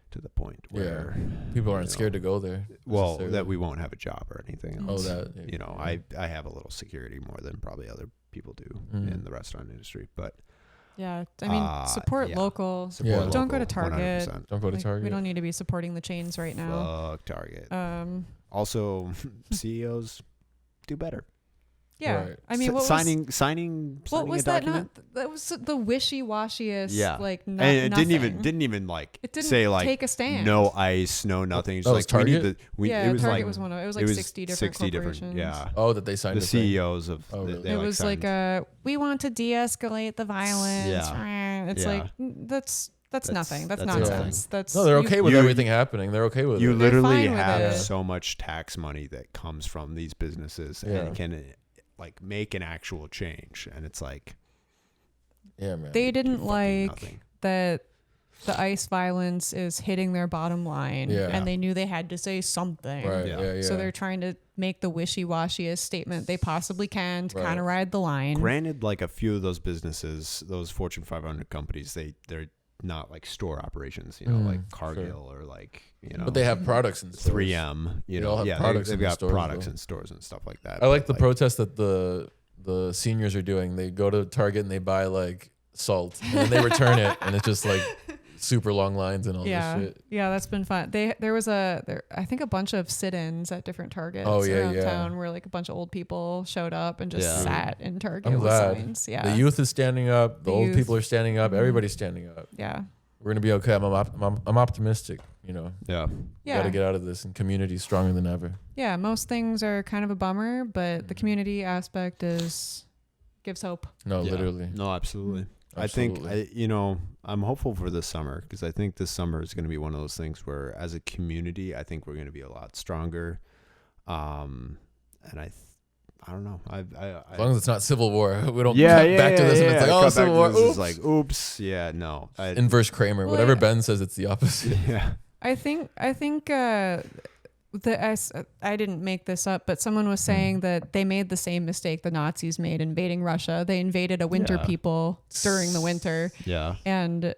Speaker 1: to the point where
Speaker 3: people aren't scared to go there.
Speaker 1: Well, that we won't have a job or anything else. I have a little security more than probably other people do in the restaurant industry, but
Speaker 2: Yeah, I mean, support local.
Speaker 1: Support
Speaker 2: Don't go to
Speaker 1: local,
Speaker 2: Target.
Speaker 1: 100%.
Speaker 3: Don't go to
Speaker 2: Like,
Speaker 3: Target.
Speaker 2: we don't need to be supporting the chains right now.
Speaker 1: Fuck Target. Also, CEOs do better.
Speaker 2: Yeah,
Speaker 3: Right.
Speaker 2: I mean, what
Speaker 1: signing
Speaker 2: what was
Speaker 1: a
Speaker 2: that?
Speaker 1: document?
Speaker 2: That was the wishy-washiest.
Speaker 1: Yeah,
Speaker 2: like
Speaker 1: and it
Speaker 2: nothing.
Speaker 1: didn't even like
Speaker 2: It didn't
Speaker 1: say like
Speaker 2: take a stand.
Speaker 1: no ice, no nothing. It's
Speaker 3: that
Speaker 1: like
Speaker 3: was Target?
Speaker 1: it was
Speaker 2: Target
Speaker 1: like
Speaker 2: was one of it was like 60 different corporations.
Speaker 1: yeah.
Speaker 3: Oh, that they signed
Speaker 1: The
Speaker 3: a thing.
Speaker 1: CEOs of
Speaker 3: really?
Speaker 1: they
Speaker 2: It
Speaker 1: like
Speaker 2: was
Speaker 1: signed-
Speaker 2: like we want to de-escalate the violence.
Speaker 1: Yeah.
Speaker 2: It's
Speaker 1: Yeah.
Speaker 2: like that's nothing. That's
Speaker 1: that's
Speaker 2: nonsense. That's
Speaker 3: No, they're okay with
Speaker 1: you-
Speaker 3: everything happening. They're okay with
Speaker 1: you
Speaker 3: it.
Speaker 1: literally
Speaker 2: fine with
Speaker 1: have
Speaker 2: it.
Speaker 1: so much tax money that comes from these businesses and can like make an actual change, and it's like
Speaker 3: Yeah, man.
Speaker 2: They didn't
Speaker 1: fucking
Speaker 2: like
Speaker 1: nothing.
Speaker 2: that the ICE violence is hitting their bottom line,
Speaker 3: Yeah.
Speaker 2: and they knew they had to say something.
Speaker 3: Right.
Speaker 1: Yeah.
Speaker 3: Yeah.
Speaker 2: So they're trying to make the wishy-washiest statement they possibly can to
Speaker 3: Right.
Speaker 2: kind of ride the line.
Speaker 1: Granted, like a few of those businesses, those Fortune 500 companies, they're not like store operations, like Cargill or like
Speaker 3: But they have products in stores.
Speaker 1: 3M,
Speaker 3: They all have products
Speaker 1: they've
Speaker 3: in the
Speaker 1: got
Speaker 3: stores,
Speaker 1: products
Speaker 3: though.
Speaker 1: in stores and stuff like that.
Speaker 3: I like
Speaker 1: but,
Speaker 3: the protest that the seniors are doing. They go to Target and they buy like salt, and then they return it, and it's just like super long lines and all
Speaker 2: Yeah,
Speaker 3: this shit.
Speaker 2: yeah, that's been fun. There was I think a bunch of sit-ins at different Targets around town where like a bunch of old people showed up and just sat in Target
Speaker 3: I'm
Speaker 2: with
Speaker 3: glad.
Speaker 2: signs. Yeah,
Speaker 3: The youth is standing up. The old
Speaker 2: youth.
Speaker 3: people are standing up. Everybody's standing up.
Speaker 2: Yeah,
Speaker 3: We're gonna be okay. I'm optimistic.
Speaker 1: yeah,
Speaker 2: yeah.
Speaker 3: Got to get out of this, and community stronger than ever.
Speaker 2: Yeah, most things are kind of a bummer, but the community aspect gives hope.
Speaker 3: No,
Speaker 1: Yeah.
Speaker 3: literally.
Speaker 1: No, absolutely.
Speaker 3: Absolutely.
Speaker 1: I think I'm hopeful for this summer because I think this summer is going to be one of those things where, as a community, I think we're going to be a lot stronger. And I don't know.
Speaker 3: As long as it's not civil war, we don't
Speaker 1: yeah,
Speaker 3: cut back to this and it's like,
Speaker 1: cut
Speaker 3: oh,
Speaker 1: back
Speaker 3: civil
Speaker 1: to
Speaker 3: war.
Speaker 1: this, it's
Speaker 3: Oops.
Speaker 1: like, oops, yeah, no.
Speaker 3: Inverse Kramer.
Speaker 2: Well,
Speaker 3: Whatever
Speaker 2: yeah.
Speaker 3: Ben says, it's the opposite.
Speaker 1: Yeah,
Speaker 2: I think I didn't make this up, but someone was saying that they made the same mistake the Nazis made invading Russia. They invaded a winter
Speaker 1: Yeah.
Speaker 2: people during the winter,
Speaker 1: yeah,
Speaker 2: and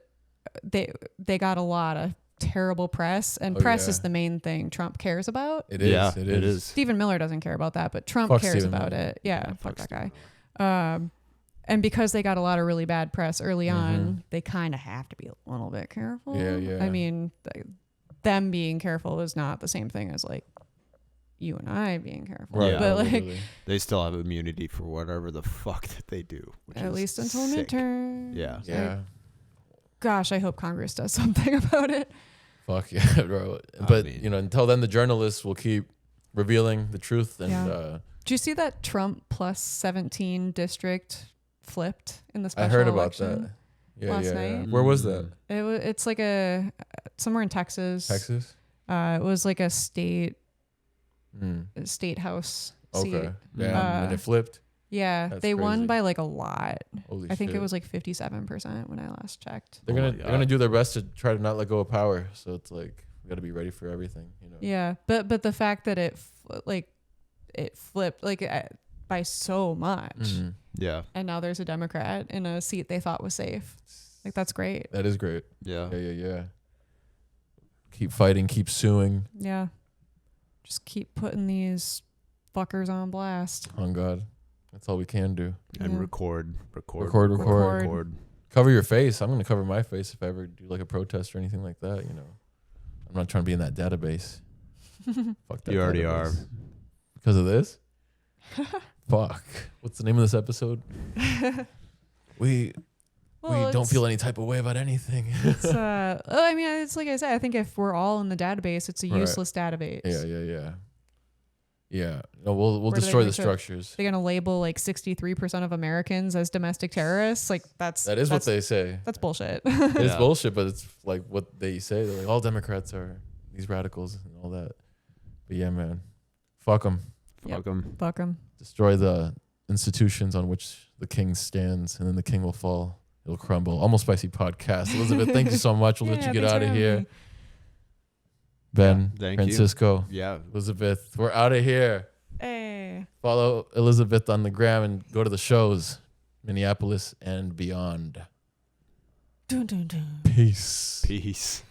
Speaker 2: they got a lot of terrible press, and
Speaker 3: Oh,
Speaker 2: press
Speaker 3: yeah.
Speaker 2: is the main thing Trump cares about.
Speaker 3: It is.
Speaker 1: yeah,
Speaker 3: It is.
Speaker 2: Stephen Miller doesn't care about that, but Trump
Speaker 3: Fuck
Speaker 2: cares
Speaker 3: Stephen
Speaker 2: about
Speaker 3: Miller.
Speaker 2: it. Yeah, fuck that
Speaker 1: Stephen
Speaker 2: guy. And because they got a lot of really bad press early
Speaker 3: Mm-hmm.
Speaker 2: on, they kind of have to be a little bit careful.
Speaker 3: Yeah, yeah.
Speaker 2: I mean, them being careful is not the same thing as like you and I being careful.
Speaker 3: Right.
Speaker 1: Yeah,
Speaker 2: But like,
Speaker 3: literally.
Speaker 1: they still have immunity for whatever the fuck that they do. Which
Speaker 2: at
Speaker 1: is
Speaker 2: least until
Speaker 1: sick.
Speaker 2: midterm.
Speaker 1: Yeah.
Speaker 3: Yeah.
Speaker 2: Gosh, I hope Congress does something about it.
Speaker 3: Fuck yeah, bro. But
Speaker 1: mean-
Speaker 3: until then, the journalists will keep revealing the truth. And
Speaker 2: Yeah. Do you see that Trump plus 17 district flipped in the special
Speaker 3: I heard about
Speaker 2: election?
Speaker 3: that. Yeah,
Speaker 2: last
Speaker 3: yeah,
Speaker 2: night.
Speaker 3: yeah. Where was that?
Speaker 2: It's like somewhere in Texas.
Speaker 3: Texas.
Speaker 2: It was like a state house seat.
Speaker 3: Okay. Yeah. And it flipped.
Speaker 2: Yeah,
Speaker 3: That's
Speaker 2: they won
Speaker 3: crazy.
Speaker 2: by like a lot.
Speaker 3: Holy
Speaker 2: I think
Speaker 3: shit.
Speaker 2: it was like 57% when I last checked.
Speaker 3: They're
Speaker 1: Oh my
Speaker 3: gonna
Speaker 1: God.
Speaker 3: do their best to try to not let go of power. So it's like we got to be ready for everything. You know.
Speaker 2: Yeah, but the fact that it flipped like by so much,
Speaker 3: Mhm.
Speaker 1: Yeah,
Speaker 2: and now there's a Democrat in a seat they thought was safe. Like that's great.
Speaker 3: That is great.
Speaker 1: yeah.
Speaker 3: Yeah. Keep fighting. Keep suing.
Speaker 2: Yeah, just keep putting these fuckers on blast.
Speaker 3: On God. That's all we can do.
Speaker 1: And
Speaker 2: Yeah.
Speaker 1: record.
Speaker 2: Record.
Speaker 3: Cover your face. I'm gonna cover my face if I ever do like a protest or anything like that. You know, I'm not trying to be in that database. Fuck that.
Speaker 1: You already
Speaker 3: database.
Speaker 1: are.
Speaker 3: Because of this. Fuck. What's the name of this episode? We don't feel any type of way about anything.
Speaker 2: It's I mean, it's like I said. I think if we're all in the database, it's a
Speaker 3: Right.
Speaker 2: useless database.
Speaker 3: Yeah. No, we'll
Speaker 2: Where do they
Speaker 3: destroy the
Speaker 2: make it?
Speaker 3: structures.
Speaker 2: They're gonna label like 63% of Americans as domestic terrorists. Like
Speaker 3: That is what they say.
Speaker 2: That's bullshit.
Speaker 3: It's
Speaker 1: Yeah.
Speaker 3: bullshit, but it's like what they say. They're like, all Democrats are these radicals and all that. But yeah, man. Fuck them.
Speaker 1: Fuck them.
Speaker 2: Fuck them.
Speaker 3: Destroy the institutions on which the king stands, and then the king will fall. It'll crumble. Almost Spicy Podcast. Elizabeth, thank you so much. We'll let you get out of here. Ben,
Speaker 1: Thank you.
Speaker 3: Francisco,
Speaker 1: Yeah.
Speaker 3: Elizabeth, we're out of here.
Speaker 2: Hey.
Speaker 3: Follow Elizabeth on the gram and go to the shows, Minneapolis and beyond.
Speaker 2: Dun, dun, dun.
Speaker 3: Peace.
Speaker 1: Peace.